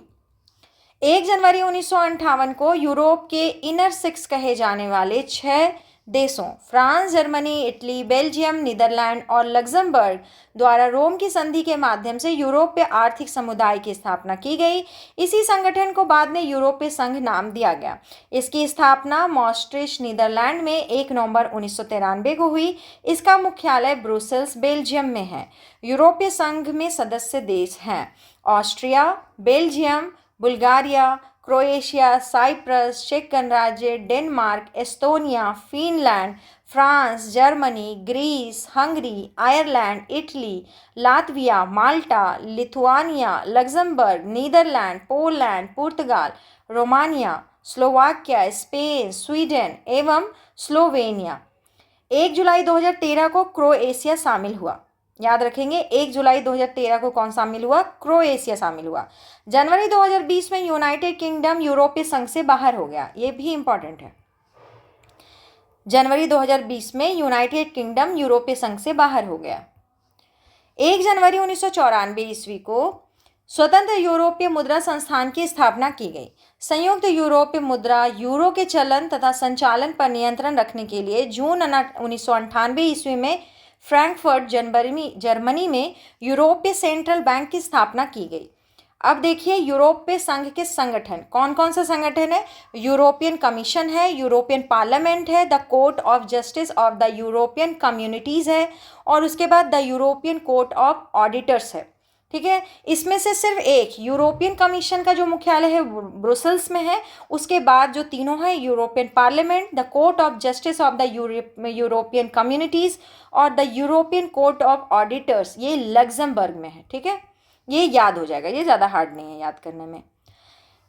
1 जनवरी 1958 को यूरोप के इनर 6 कहे जाने वाले 6 देशों France, Germany, Italy, Belgium, Netherland और लग्जमबर्ग द्वारा रोम की संधि के माध्यम से यूरोपीय आर्थिक समुदाय की स्थापना की गई। इसी संगठन को बाद में यूरोपीय संघ नाम दिया गया। इसकी स्थापना मॉस्ट्रिच, नीदरलैंड में 1 नवंबर 1993 को हुई। इसका मुख्यालय ब्रुसेल्स, बेल्जियम में है। यूरोपीय संघ में सदस्य देश हैं Austria, Belgium, Bulgaria, Croatia, Cyprus, चेक गणराज्य, Denmark, Estonia, Finland, France, Germany, Greece, Hungary, Ireland, Italy, Latvia, Malta, Lithuania, Luxembourg, Netherland, Poland, पुर्तगाल, रोमानिया, स्लोवाकिया, स्पेन, स्वीडन एवं स्लोवेनिया। 1 जुलाई 2013 को क्रोएशिया शामिल हुआ। याद रखेंगे, 1 जुलाई 2013 को कौन शामिल हुआ? क्रोएशिया शामिल हुआ। जनवरी 2020 में यूनाइटेड किंगडम यूरोपीय संघ से बाहर हो गया। ये भी इंपॉर्टेंट है। जनवरी 2020 में यूनाइटेड किंगडम यूरोपीय संघ से बाहर हो गया। 1 जनवरी 1994 ईस्वी को स्वतंत्र यूरोपीय मुद्रा संस्थान की स्थापना की गई। संयुक्त यूरोपीय मुद्रा यूरो के चलन तथा संचालन पर नियंत्रण रखने के लिए जून 1998 ईस्वी में फ्रैंकफर्ट, जर्मनी में यूरोपीय सेंट्रल बैंक की स्थापना की गई। अब देखिए, यूरोपीय संघ के संगठन कौन कौन से संगठन है? यूरोपियन कमीशन है, यूरोपियन पार्लियामेंट है, the court of justice of the European communities है, और उसके बाद the European court of auditors है। ठीक है, इसमें से सिर्फ एक यूरोपियन कमीशन का जो मुख्यालय है ब्रुसेल्स में है। उसके बाद जो तीनों है, European parliament, the court of justice of the European communities और the European court of auditors, ये लग्जमबर्ग में है। ठीक है, ये याद हो जाएगा, ये ज़्यादा हार्ड नहीं है याद करने में।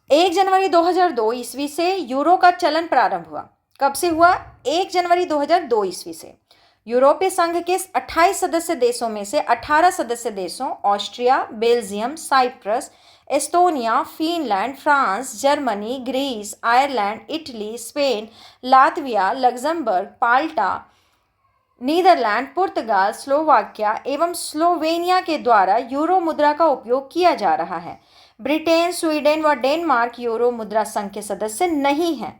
1 जनवरी 2002 ईस्वी से यूरो का चलन प्रारंभ हुआ। कब से हुआ? 1 जनवरी 2002 ईस्वी से। यूरोपीय संघ के 28 सदस्य देशों में से 18 सदस्य देशों Austria, Belgium, Cyprus, Estonia, Finland, France, Germany, Greece, Ireland, Italy, Spain, Latvia, Luxembourg, Malta, Netherland, पुर्तगाल, स्लोवाकिया एवं स्लोवेनिया के द्वारा यूरो मुद्रा का उपयोग किया जा रहा है। ब्रिटेन, स्वीडन व डेनमार्क यूरो मुद्रा संघ के सदस्य नहीं हैं।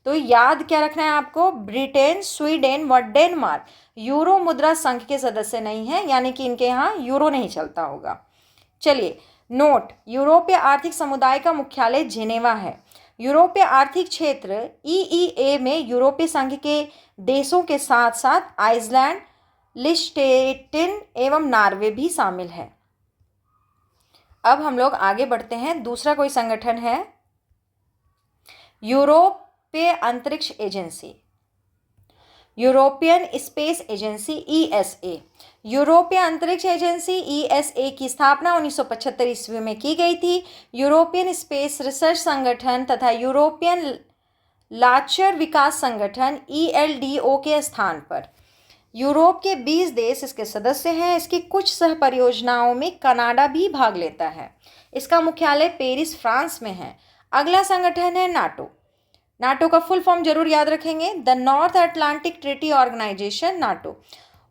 तो याद क्या रखना है आपको? ब्रिटेन, स्वीडन व डेनमार्क यूरो मुद्रा संघ के सदस्य नहीं हैं, यानी कि इनके यहाँ यूरो नहीं चलता होगा। चलिए नोट, यूरोपीय आर्थिक समुदाय का मुख्यालय जेनेवा है। यूरोपीय आर्थिक क्षेत्र EEA में यूरोपीय संघ के देशों के साथ साथ आइसलैंड, लिechtenstein एवं नॉर्वे भी शामिल है। अब हम लोग आगे बढ़ते हैं। दूसरा कोई संगठन है यूरोपीय अंतरिक्ष agency, European space agency ESA। यूरोपीय अंतरिक्ष एजेंसी ESA की स्थापना 1975 ईस्वी में की गई थी। यूरोपियन स्पेस रिसर्च संगठन तथा यूरोपियन लाचर विकास संगठन ELDO के स्थान पर। यूरोप के 20 देश इसके सदस्य हैं। इसकी कुछ सह परियोजनाओं में कनाडा भी भाग लेता है। इसका मुख्यालय पेरिस, फ्रांस में है। अगला संगठन है नाटो। नाटो का फुल फॉर्म जरूर याद रखेंगे, the North Atlantic Treaty Organization, NATO.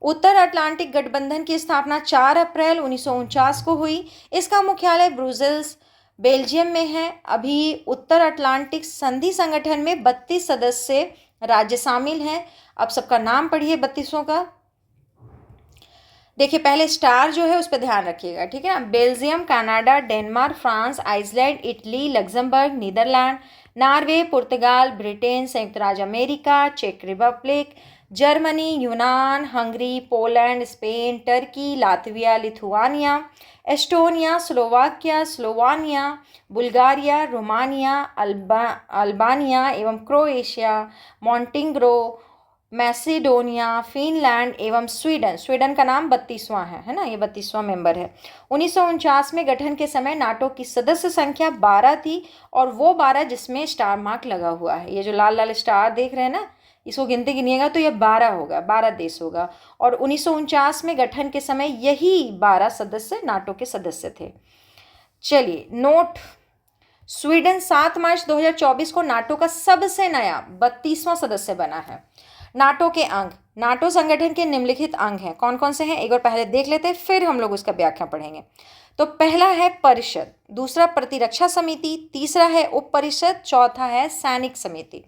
उत्तर अटलांटिक गठबंधन की स्थापना 4 अप्रैल 1949 को हुई। इसका मुख्यालय ब्रुसेल्स, बेल्जियम में है। अभी उत्तर अटलांटिक संधि संगठन में 32 सदस्य राज्य शामिल हैं। अब सबका नाम पढ़िए 32 का। देखिए पहले स्टार जो है उस पर ध्यान रखिएगा, ठीक है ना। Belgium, Canada, Denmark, France, Iceland, Italy, Luxembourg, Netherland, Norway, पुर्तगाल, ब्रिटेन, संयुक्त राज्य अमेरिका, चेक रिपब्लिक, जर्मनी, यूनान, Hungary, Poland, Spain, Turkey, Latvia, Lithuania, Estonia, Slovakia, Slovenia, Bulgaria, Romania, Albania एवं क्रोएशिया, मॉन्टेनेग्रो, मैसेडोनिया, फिनलैंड एवं स्वीडन। स्वीडन का नाम 32वां है ना, ये 32वां मेंबर है। 1949 में गठन के समय नाटो की सदस्य संख्या 12 थी, और वो 12 जिसमें स्टार मार्क लगा हुआ है। ये जो लाल लाल स्टार देख रहे हैं ना, इसको गिनते गिनिएगा तो ये 12 होगा, 12 देश होगा। और 1949 में गठन के समय यही 12 सदस्य नाटो के सदस्य थे। चलिए नोट, स्वीडन 7 मार्च 2024 को नाटो का सबसे नया 32वां सदस्य बना है। नाटो के अंग, नाटो संगठन के निम्नलिखित अंग हैं। कौन कौन से हैं एक बार पहले देख लेते हैं, फिर हम लोग उसका व्याख्या पढ़ेंगे। तो पहला है परिषद, दूसरा प्रतिरक्षा समिति, तीसरा है उप परिषद, चौथा है सैनिक समिति।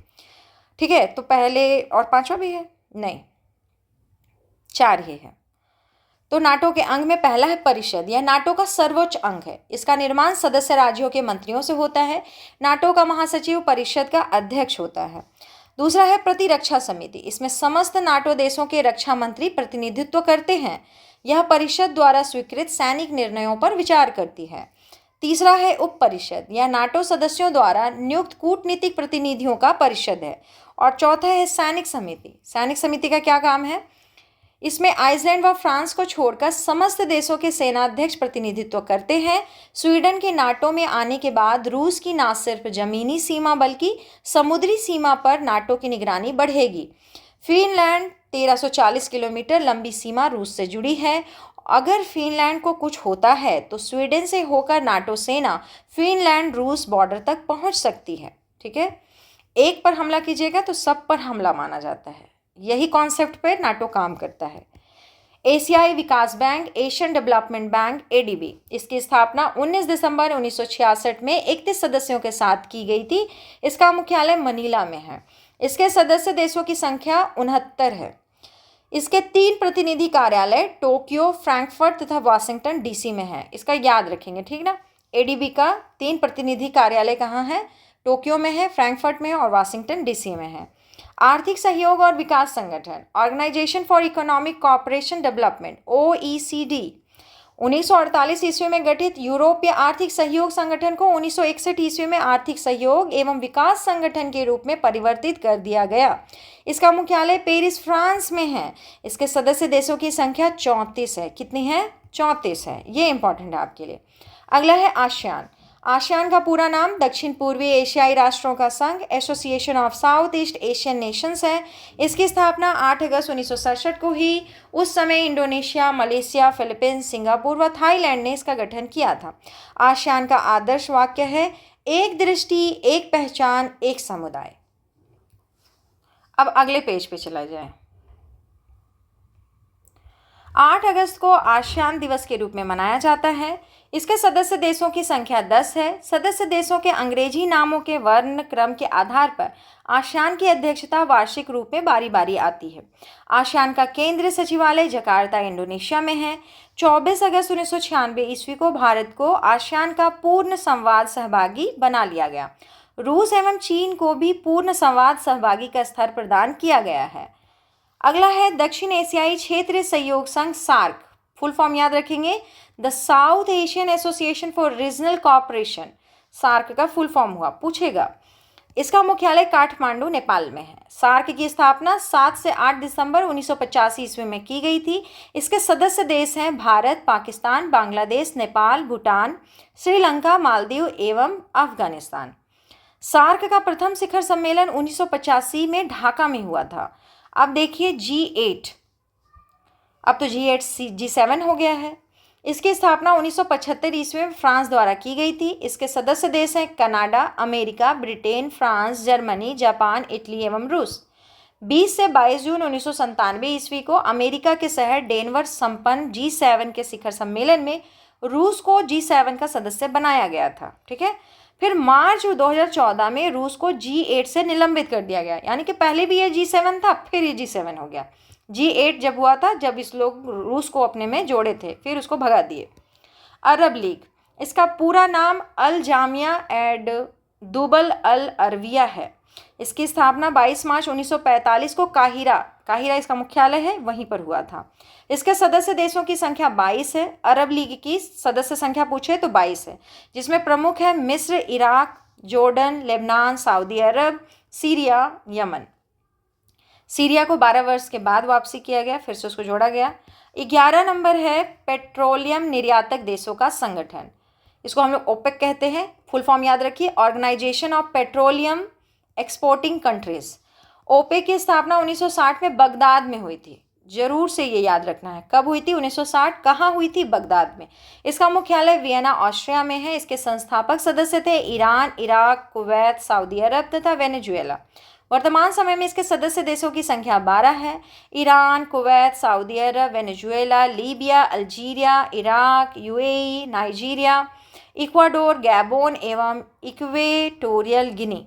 ठीक है, तो पहले और पांचवा भी है? नहीं, 4 ही है। तो नाटो के अंग में पहला है परिषद। यह नाटो का सर्वोच्च अंग है। इसका निर्माण सदस्य राज्यों के मंत्रियों से होता है। नाटो का महासचिव परिषद का अध्यक्ष होता है। दूसरा है प्रतिरक्षा समिति। इसमें समस्त नाटो देशों के रक्षा मंत्री प्रतिनिधित्व करते हैं। यह परिषद द्वारा स्वीकृत सैनिक निर्णयों पर विचार करती है। तीसरा है उप परिषद। यह नाटो सदस्यों द्वारा नियुक्त कूटनीतिक प्रतिनिधियों का परिषद है। और चौथा है सैनिक समिति। सैनिक समिति का क्या काम है? इसमें आइसलैंड व फ्रांस को छोड़कर समस्त देशों के सेनाध्यक्ष प्रतिनिधित्व करते हैं। स्वीडन के नाटो में आने के बाद रूस की न सिर्फ जमीनी सीमा बल्कि समुद्री सीमा पर नाटो की निगरानी बढ़ेगी। फिनलैंड 1340 किलोमीटर लंबी सीमा रूस से जुड़ी है। अगर फिनलैंड को कुछ होता है तो स्वीडन से होकर नाटो सेना फिनलैंड रूस बॉर्डर तक पहुंच सकती है। ठीक है, एक पर हमला कीजिएगा तो सब पर हमला माना जाता है। यही कॉन्सेप्ट पर नाटो काम करता है। एशियाई विकास bank, Asian development bank, ADB, इसकी स्थापना 19 दिसंबर 1966 में 31 सदस्यों के साथ की गई थी। इसका मुख्यालय मनीला में है। इसके सदस्य देशों की संख्या 69 है। इसके 3 प्रतिनिधि कार्यालय टोक्यो, फ्रैंकफर्ट तथा वाशिंगटन DC में है। इसका याद रखेंगे, ठीक ना। ADB का 3 प्रतिनिधि कार्यालय कहाँ है? टोक्यो में है, फ्रैंकफर्ट में और वाशिंगटन DC में है। आर्थिक सहयोग और विकास संगठन, Organisation for Economic Cooperation Development, OECD, 1948 ईस्वी में गठित यूरोपीय आर्थिक सहयोग संगठन को 1961 ईस्वी में आर्थिक सहयोग एवं विकास संगठन के रूप में परिवर्तित कर दिया गया। इसका मुख्यालय पेरिस, फ्रांस में है। इसके सदस्य देशों की संख्या 34 है। कितनी है? 34 है। ये इंपॉर्टेंट है आपके लिए। अगला है आसियान। आसियान का पूरा नाम दक्षिण पूर्वी एशियाई राष्ट्रों का संघ, association of south east Asian Nations है। इसकी स्थापना 8 अगस्त 1967 को हुई। उस समय इंडोनेशिया, मलेशिया, फिलीपींस, सिंगापुर व थाईलैंड ने इसका गठन किया था। आसियान का आदर्श वाक्य है, एक दृष्टि, एक पहचान, एक समुदाय। अब अगले पेज पे चला जाए। 8 अगस्त को आसियान दिवस के रूप में मनाया जाता है। इसके सदस्य देशों की संख्या 10 है। सदस्य देशों के अंग्रेजी नामों के वर्ण क्रम के आधार पर आसियान की अध्यक्षता वार्षिक रूप में बारी बारी आती है। आसियान का केंद्रीय सचिवालय जकार्ता, इंडोनेशिया में है। 24 अगस्त 1996 ईस्वी को भारत को आसियान का पूर्ण संवाद सहभागी बना लिया गया। रूस एवं चीन को भी पूर्ण संवाद सहभागी का स्तर प्रदान किया गया है। अगला है दक्षिण एशियाई क्षेत्रीय सहयोग संघ, सार्क। फुल फॉर्म याद रखेंगे, the South Asian Association for Regional Cooperation. SAARC का फुल फॉर्म हुआ, पूछेगा। इसका मुख्यालय काठमांडू, नेपाल में है। सार्क की स्थापना 7 से 8 दिसंबर 1985 ईस्वी में की गई थी। इसके सदस्य देश हैं भारत, पाकिस्तान, बांग्लादेश, नेपाल, भूटान, श्रीलंका, मालदीव एवं अफगानिस्तान। सार्क का प्रथम शिखर सम्मेलन 1985 में ढाका में हुआ था। अब देखिए G8, अब तो G8 G7 हो गया है। इसकी स्थापना 1975 ईस्वी में फ्रांस द्वारा की गई थी। इसके सदस्य देश हैं Canada, America, Britain, France, Germany, Japan, Italy एवं रूस। 20 से 22 जून 1997 ईस्वी को अमेरिका के शहर डेनवर संपन्न G7 के शिखर सम्मेलन में रूस को G7 का सदस्य बनाया गया था। ठीक है। फिर मार्च 2014 में रूस को G8 से निलंबित कर दिया गया, यानी कि पहले भी ये G7 था, फिर ये G7 हो गया। G8 जब हुआ था, जब इस लोग रूस को अपने में जोड़े थे, फिर उसको भगा दिए। अरब लीग, इसका पूरा नाम अल जामिया एड दुबल अल अरबिया है। इसकी स्थापना 22 मार्च 1945 को काहिरा इसका मुख्यालय है, वहीं पर हुआ था। इसके सदस्य देशों की संख्या 22 है। अरब लीग की सदस्य संख्या पूछे तो 22 है, जिसमें प्रमुख है मिस्र, इराक, जॉर्डन, लेबनान, सऊदी अरब, सीरिया, यमन। सीरिया को 12 वर्ष के बाद वापसी किया गया, फिर से उसको जोड़ा गया। 11 नंबर है पेट्रोलियम निर्यातक देशों का संगठन। इसको हम लोग ओपेक कहते हैं। फुल फॉर्म याद रखिए, Organization of Petroleum Exporting Countries. OPEC की स्थापना 1960 में बगदाद में हुई थी। जरूर से ये याद रखना है, कब हुई थी? 1960। कहाँ हुई थी? बगदाद में। इसका मुख्यालय वियना, ऑस्ट्रिया में है। इसके संस्थापक सदस्य थे ईरान, इराक, कुवैत, सऊदी अरब तथा वेनेजुएला। वर्तमान समय में इसके सदस्य देशों की संख्या 12 है। Iran, Kuwait, Saudi Arab, Venezuela, Libya, Algeria, Iraq, UAE, Nigeria, Ecuador, Gabon एवं इक्वेटोरियल गिनी।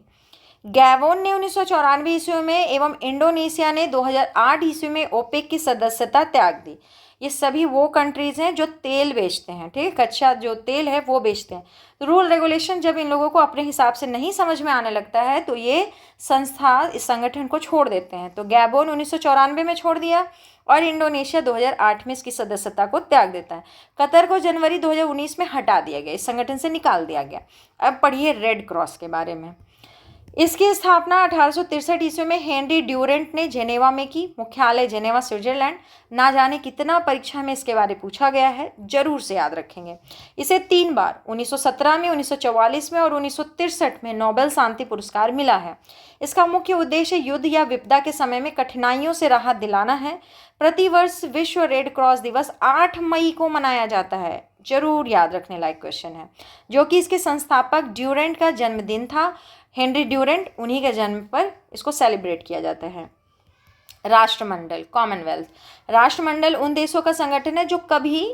गैबोन ने 1994 ईस्वी में एवं इंडोनेशिया ने 2008 ईस्वी में ओपेक की सदस्यता त्याग दी। ये सभी वो कंट्रीज हैं जो तेल बेचते हैं, ठीक है, कच्चा जो तेल है वो बेचते हैं। तो रूल रेगुलेशन जब इन लोगों को अपने हिसाब से नहीं समझ में आने लगता है तो ये संस्था इस संगठन को छोड़ देते हैं। तो गैबोन 1994 में छोड़ दिया और इंडोनेशिया 2008 में इसकी सदस्यता को त्याग देता है। कतर को जनवरी 2019 में हटा दिया गया, इस संगठन से निकाल दिया गया। अब पढ़िए रेड क्रॉस के बारे में। इसकी स्थापना 1863 ईस्वी में हेनरी ड्यूरेंट ने जेनेवा में की। मुख्यालय जेनेवा, स्विट्जरलैंड। ना जाने कितना परीक्षा में इसके बारे में पूछा गया है, जरूर से याद रखेंगे। इसे 3 बार 1917 में, 1944 में और 1963 में नोबेल शांति पुरस्कार मिला है। इसका मुख्य उद्देश्य युद्ध या विपदा के समय में कठिनाइयों से राहत दिलाना है। प्रतिवर्ष विश्व रेड क्रॉस दिवस 8 मई को मनाया जाता है, जरूर याद रखने लायक क्वेश्चन है, जो कि इसके संस्थापक ड्यूरेंट का जन्मदिन था। हेनरी ड्यूरेंट, उन्हीं के जन्म पर इसको सेलिब्रेट किया जाता है। राष्ट्रमंडल, कॉमनवेल्थ। राष्ट्रमंडल उन देशों का संगठन है जो कभी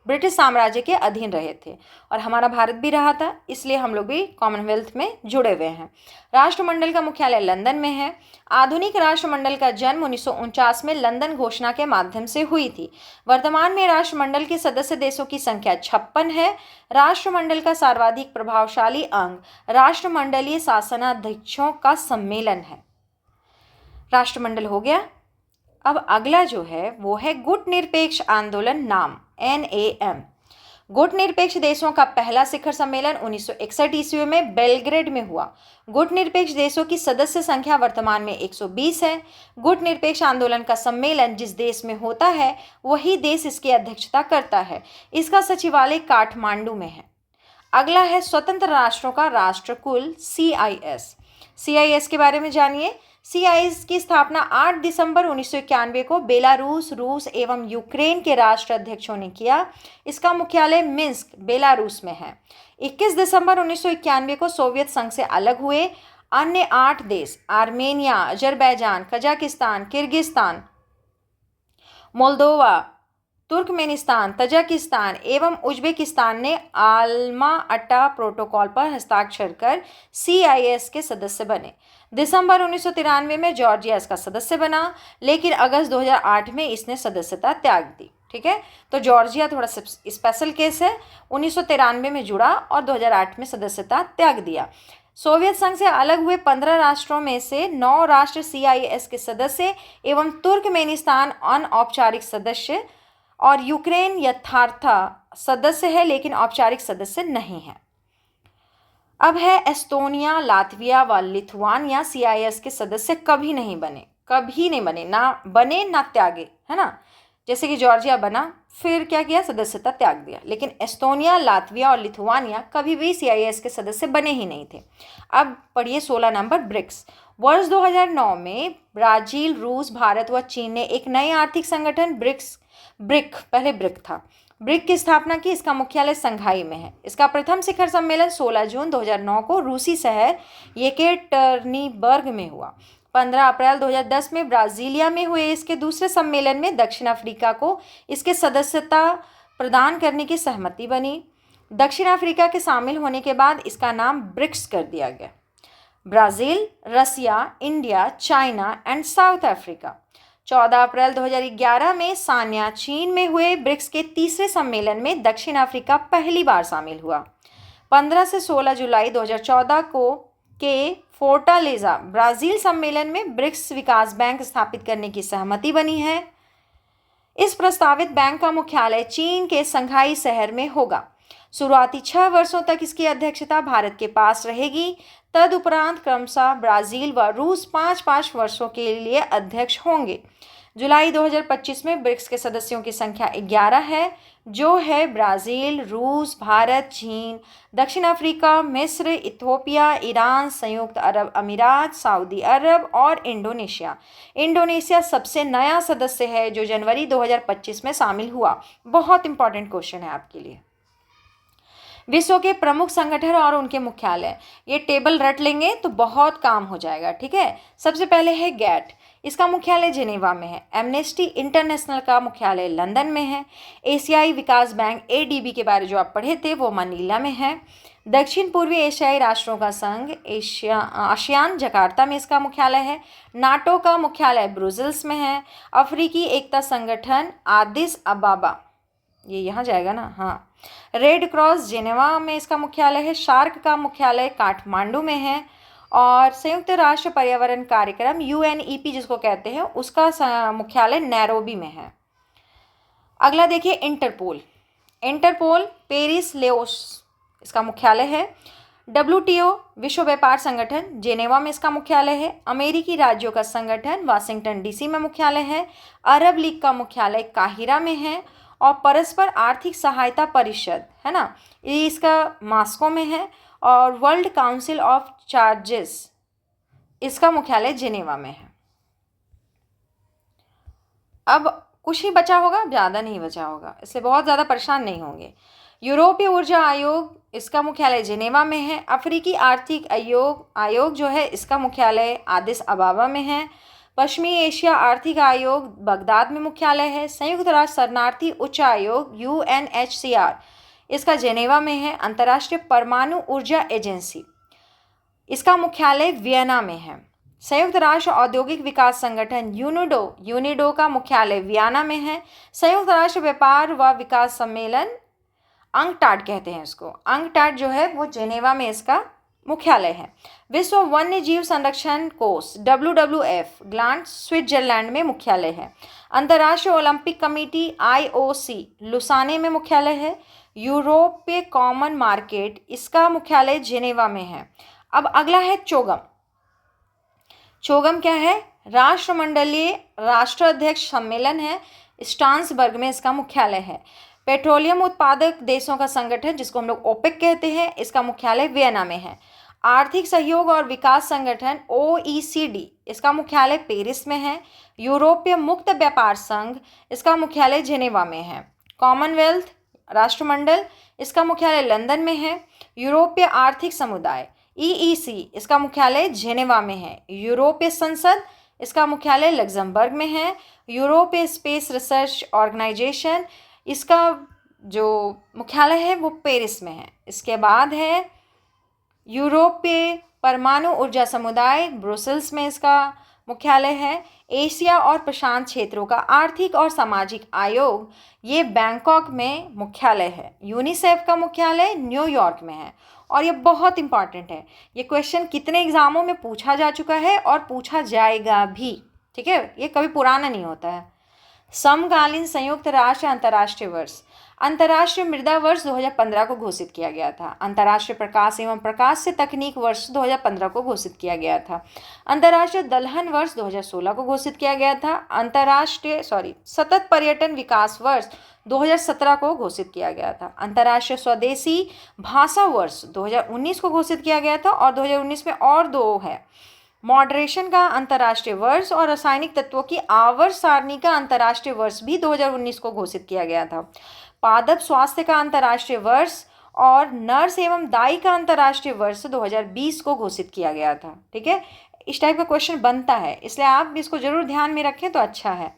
ब्रिटिश साम्राज्य के अधीन रहे थे, और हमारा भारत भी रहा था, इसलिए हम लोग भी कॉमनवेल्थ में जुड़े हुए हैं। राष्ट्रमंडल का मुख्यालय लंदन में है। आधुनिक राष्ट्रमंडल का जन्म 1949 में लंदन घोषणा के माध्यम से हुई थी। वर्तमान में राष्ट्रमंडल के सदस्य देशों की संख्या 56 है। राष्ट्रमंडल का सर्वाधिक प्रभावशाली अंग राष्ट्रमंडलीय शासनाध्यक्षों का सम्मेलन है। राष्ट्रमंडल हो गया। अब अगला जो है वो है गुट निरपेक्ष आंदोलन, नाम NAM। गुट निरपेक्ष देशों का पहला शिखर सम्मेलन 1961 ईस्वी में बेलग्रेड में हुआ। गुट निरपेक्ष देशों की सदस्य संख्या वर्तमान में 120 है। गुट निरपेक्ष आंदोलन का सम्मेलन जिस देश में होता है वही देश इसकी अध्यक्षता करता है। इसका सचिवालय काठमांडू में है। अगला है स्वतंत्र राष्ट्रों का राष्ट्रकुल CIS। CIS के बारे में जानिए। CIS की स्थापना 8 दिसंबर 1991 को बेलारूस, रूस एवं यूक्रेन के राष्ट्राध्यक्षों ने किया। इसका मुख्यालय मिन्स्क, बेलारूस में है। 21 दिसंबर 1991 को सोवियत संघ से अलग हुए अन्य 8 देश Armenia, Azerbaijan, Kazakhstan, Kyrgyzstan, Moldova, Turkmenistan, Tajikistan एवं उज्बेकिस्तान ने आल्मा-अटा प्रोटोकॉल पर हस्ताक्षर कर CIS के सदस्य बने। दिसंबर 1993 में जॉर्जिया इसका सदस्य बना, लेकिन अगस्त 2008 में इसने सदस्यता त्याग दी। ठीक है, तो जॉर्जिया थोड़ा स्पेशल केस है, 1993 में जुड़ा और 2008 में सदस्यता त्याग दिया। सोवियत संघ से अलग हुए 15 राष्ट्रों में से 9 राष्ट्र CIS के सदस्य एवं तुर्कमेनिस्तान अनौपचारिक सदस्य और यूक्रेन यथार्थ सदस्य है लेकिन औपचारिक सदस्य नहीं है। अब है एस्टोनिया, लातविया व लिथुआनिया CIS के सदस्य कभी नहीं बने, ना बने ना त्यागे, है ना। जैसे कि जॉर्जिया बना, फिर क्या किया, सदस्यता त्याग दिया, लेकिन एस्टोनिया, लातविया और लिथुआनिया कभी भी CIS के सदस्य बने ही नहीं थे। अब पढ़िए 16 नंबर, ब्रिक्स। वर्ष 2009 में ब्राजील, रूस, भारत व चीन ने एक नए आर्थिक संगठन पहले ब्रिक था, ब्रिक की स्थापना की। इसका मुख्यालय संघाई में है। इसका प्रथम शिखर सम्मेलन 16 जून 2009 को रूसी शहर येकेटरिनबर्ग में हुआ। 15 अप्रैल 2010 में ब्राजीलिया में हुए इसके दूसरे सम्मेलन में दक्षिण अफ्रीका को इसके सदस्यता प्रदान करने की सहमति बनी। दक्षिण अफ्रीका के शामिल होने के बाद इसका नाम ब्रिक्स कर दिया गया। Brazil, Russia, India, China and South Africa. 14 अप्रैल 2011 में सान्या, चीन में हुए ब्रिक्स के तीसरे सम्मेलन में दक्षिण अफ्रीका पहली बार शामिल हुआ। 15 से 16 जुलाई 2014 को के फोर्टालेजा, ब्राज़ील सम्मेलन में ब्रिक्स विकास बैंक स्थापित करने की सहमति बनी है। इस प्रस्तावित बैंक का मुख्यालय चीन के संघाई शहर में होगा। शुरुआती 6 वर्षों तक इसकी अध्यक्षता भारत के पास रहेगी। तदुपरांत क्रमशः ब्राज़ील व रूस 5-5 वर्षों के लिए अध्यक्ष होंगे। जुलाई 2025 में ब्रिक्स के सदस्यों की संख्या 11 है, जो है ब्राज़ील, रूस, भारत, चीन, दक्षिण अफ्रीका, मिस्र, इथियोपिया, ईरान, संयुक्त अरब अमीरात, सऊदी अरब और इंडोनेशिया। इंडोनेशिया सबसे नया सदस्य है जो जनवरी 2025 में शामिल हुआ। बहुत इंपॉर्टेंट क्वेश्चन है आपके लिए। विश्व के प्रमुख संगठन और उनके मुख्यालय, ये टेबल रट लेंगे तो बहुत काम हो जाएगा। ठीक है, सबसे पहले है गैट, इसका मुख्यालय जिनेवा में है। एमनेस्टी इंटरनेशनल का मुख्यालय लंदन में है। एशियाई विकास बैंक ADB के बारे जो आप पढ़े थे वो मनीला में है। दक्षिण पूर्वी एशियाई राष्ट्रों का संघ आसियान, जकार्ता में इसका मुख्यालय है। नाटो का मुख्यालय ब्रुसेल्स में है। अफ्रीकी एकता संगठन आदिस अबाबा, ये यहाँ जाएगा ना, हाँ। रेड क्रॉस जेनेवा में इसका मुख्यालय है। शार्क का मुख्यालय काठमांडू में है। और संयुक्त राष्ट्र पर्यावरण कार्यक्रम UNEP जिसको कहते हैं, उसका मुख्यालय नैरोबी में है। अगला देखिए इंटरपोल पेरिस, लेओस इसका मुख्यालय है। WTO विश्व व्यापार संगठन जेनेवा में इसका मुख्यालय है। अमेरिकी राज्यों का संगठन वाशिंगटन DC में मुख्यालय है। अरब लीग का मुख्यालय काहिरा में है। और परस्पर आर्थिक सहायता परिषद, है ना, ये इसका मॉस्को में है। और वर्ल्ड काउंसिल ऑफ चार्जेस, इसका मुख्यालय जिनेवा में है। अब कुछ ही बचा होगा, ज़्यादा नहीं बचा होगा, इसलिए बहुत ज़्यादा परेशान नहीं होंगे। यूरोपीय ऊर्जा आयोग, इसका मुख्यालय जिनेवा में है। अफ्रीकी आर्थिक आयोग जो है, इसका मुख्यालय आदिस अबाबा में है। पश्चिमी एशिया आर्थिक आयोग बगदाद में मुख्यालय है। संयुक्त राष्ट्र शरणार्थी उच्च आयोग UNHCR, इसका जेनेवा में है। अंतर्राष्ट्रीय परमाणु ऊर्जा एजेंसी, इसका मुख्यालय वियना में है। संयुक्त राष्ट्र औद्योगिक विकास संगठन यूनिडो का मुख्यालय वियना में है। संयुक्त राष्ट्र व्यापार व विकास सम्मेलन अंकटाड कहते हैं इसको, अंकटाड जो है वो जेनेवा में इसका मुख्यालय है। विश्व वन्य जीव संरक्षण कोष WWF ग्लांड स्विट्जरलैंड में मुख्यालय है। अंतर्राष्ट्रीय ओलंपिक कमेटी IOC लुसाने में मुख्यालय है। यूरोपीय कॉमन मार्केट, इसका मुख्यालय जेनेवा में है। अब अगला है चोगम क्या है, राष्ट्रमंडलीय राष्ट्राध्यक्ष सम्मेलन है। स्टांसबर्ग में इसका मुख्यालय है। पेट्रोलियम उत्पादक देशों का संगठन, जिसको हम लोग ओपेक कहते हैं, इसका मुख्यालय वियना में है। आर्थिक सहयोग और विकास संगठन OECD, इसका मुख्यालय पेरिस में है। यूरोपीय मुक्त व्यापार संघ, इसका मुख्यालय जेनेवा में है। कॉमनवेल्थ राष्ट्रमंडल, इसका मुख्यालय लंदन में है। यूरोपीय आर्थिक समुदाय EEC, इसका मुख्यालय जेनेवा में है। यूरोपीय संसद, इसका मुख्यालय लग्जमबर्ग में है। यूरोपीय स्पेस रिसर्च ऑर्गेनाइजेशन, इसका जो मुख्यालय है वो पेरिस में है। इसके बाद है यूरोपीय परमाणु ऊर्जा समुदाय, ब्रुसेल्स में इसका मुख्यालय है। एशिया और प्रशांत क्षेत्रों का आर्थिक और सामाजिक आयोग, ये बैंकॉक में मुख्यालय है। यूनिसेफ का मुख्यालय न्यूयॉर्क में है। और ये बहुत इंपॉर्टेंट है, ये क्वेश्चन कितने एग्जामों में पूछा जा चुका है और पूछा जाएगा भी, ठीक है, ये कभी पुराना नहीं होता है। समकालीन संयुक्त राष्ट्र अंतर्राष्ट्रीय वर्ष, अंतर्राष्ट्रीय मृदा वर्ष 2015 को घोषित किया गया था। अंतर्राष्ट्रीय प्रकाश एवं प्रकाश से तकनीक वर्ष 2015 को घोषित किया गया था। अंतर्राष्ट्रीय दलहन वर्ष 2016 को घोषित किया गया था। सतत पर्यटन विकास वर्ष 2017 को घोषित किया गया था। अंतर्राष्ट्रीय स्वदेशी भाषा वर्ष 2019 को घोषित किया गया था और 2019 में और 2 है। मॉडरेशन का अंतर्राष्ट्रीय वर्ष और रासायनिक तत्वों की आवर्त सारणी का अंतर्राष्ट्रीय वर्ष भी 2019 को घोषित किया गया था। पादप स्वास्थ्य का अंतर्राष्ट्रीय वर्ष और नर्स एवं दाई का अंतर्राष्ट्रीय वर्ष 2020 को घोषित किया गया था। ठीक है, इस टाइप का क्वेश्चन बनता है, इसलिए आप इसको जरूर ध्यान में रखें तो अच्छा है।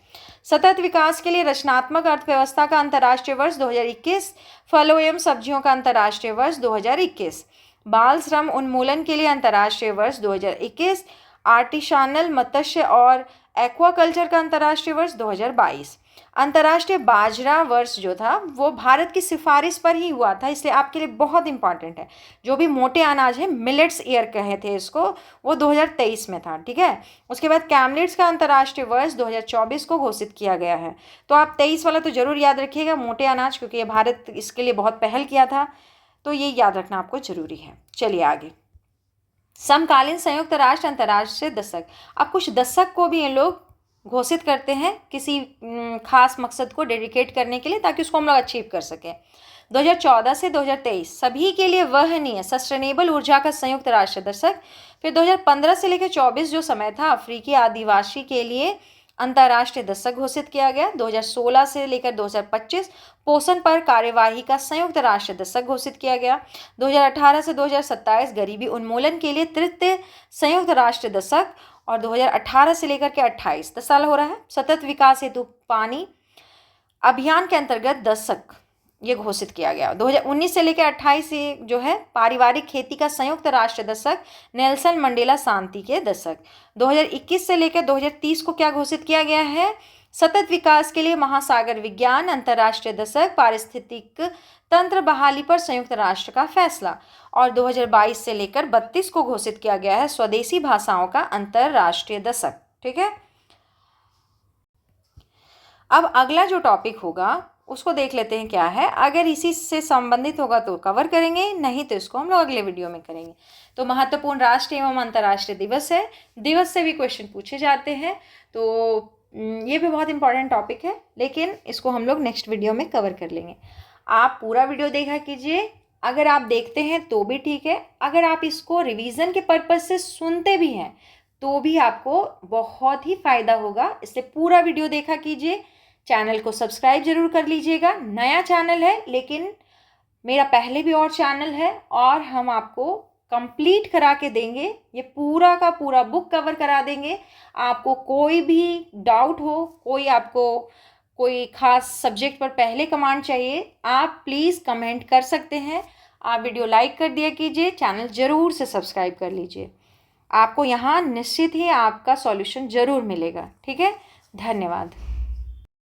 सतत विकास के लिए रचनात्मक अर्थव्यवस्था का अंतर्राष्ट्रीय वर्ष 2021, फलों एवं सब्जियों का अंतर्राष्ट्रीय वर्ष 2021, बाल श्रम उन्मूलन के लिए अंतर्राष्ट्रीय वर्ष 2021, आर्टिसानल मत्स्य और एक्वाकल्चर का अंतर्राष्ट्रीय वर्ष 2022। अंतर्राष्ट्रीय बाजरा वर्ष जो था वो भारत की सिफारिश पर ही हुआ था, इसलिए आपके लिए बहुत इंपॉर्टेंट है। जो भी मोटे अनाज है, मिलेट्स ईयर कहे थे इसको, वो 2023 में था। ठीक है, उसके बाद कैमलिट्स का अंतर्राष्ट्रीय वर्ष 2024 को घोषित किया गया है। तो आप 23 वाला तो जरूर याद रखिएगा, मोटे अनाज, क्योंकि ये भारत इसके लिए बहुत पहल किया था, तो ये याद रखना आपको जरूरी है। चलिए आगे, समकालीन संयुक्त राष्ट्र अंतर्राष्ट्रीय दशक। अब कुछ दशक को भी ये लोग घोषित करते हैं किसी खास मकसद को डेडिकेट करने के लिए, ताकि उसको हम लोग अचीव कर सकें। 2014 से 2023 सभी के लिए वहनीय सस्टेनेबल ऊर्जा का संयुक्त राष्ट्र दशक। फिर 2015 से लेकर 24 जो समय था, अफ्रीकी आदिवासी के लिए अंतर्राष्ट्रीय दशक घोषित किया गया। 2016 से लेकर 2025 पोषण पर कार्यवाही का संयुक्त राष्ट्र दशक घोषित किया गया। 2018 से 2027 गरीबी उन्मूलन के लिए तृतीय संयुक्त राष्ट्र दशक, और 2018 से लेकर के 28 10 साल हो रहा है। सतत विकास हेतु पानी अभियान के अंतर्गत दशक ये घोषित किया गया। 2019 से लेकर 28 ये जो है पारिवारिक खेती का संयुक्त राष्ट्र दशक, नेल्सन मंडेला शांति के दशक। 2021 से लेकर 2030 को क्या घोषित किया गया है? सतत विकास के लिए महासागर विज्ञान अंतर्राष्ट्रीय दशक, पारिस्थितिक तंत्र बहाली पर संयुक्त राष्ट्र का फैसला। और 2022 से लेकर 32 को घोषित किया गया है स्वदेशी भाषाओं का अंतर्राष्ट्रीय दशक। ठीक है, अब अगला जो टॉपिक होगा उसको देख लेते हैं क्या है। अगर इसी से संबंधित होगा तो कवर करेंगे, नहीं तो इसको हम लोग अगले वीडियो में करेंगे। तो महत्वपूर्ण राष्ट्रीय एवं अंतर्राष्ट्रीय दिवस है, दिवस से भी क्वेश्चन पूछे जाते हैं, तो ये भी बहुत इंपॉर्टेंट टॉपिक है, लेकिन इसको हम लोग नेक्स्ट वीडियो में कवर कर लेंगे। आप पूरा वीडियो देखा कीजिए, अगर आप देखते हैं तो भी ठीक है, अगर आप इसको रिवीजन के पर्पज से सुनते भी हैं तो भी आपको बहुत ही फ़ायदा होगा, इसलिए पूरा वीडियो देखा कीजिए। चैनल को सब्सक्राइब जरूर कर लीजिएगा। नया चैनल है, लेकिन मेरा पहले भी और चैनल है, और हम आपको कंप्लीट करा के देंगे, ये पूरा का पूरा बुक कवर करा देंगे। आपको कोई भी डाउट हो, कोई खास सब्जेक्ट पर पहले कमांड चाहिए, आप प्लीज़ कमेंट कर सकते हैं। आप वीडियो लाइक कर दिया कीजिए, चैनल ज़रूर से सब्सक्राइब कर लीजिए। आपको यहाँ निश्चित ही आपका सॉल्यूशन ज़रूर मिलेगा। ठीक है, धन्यवाद।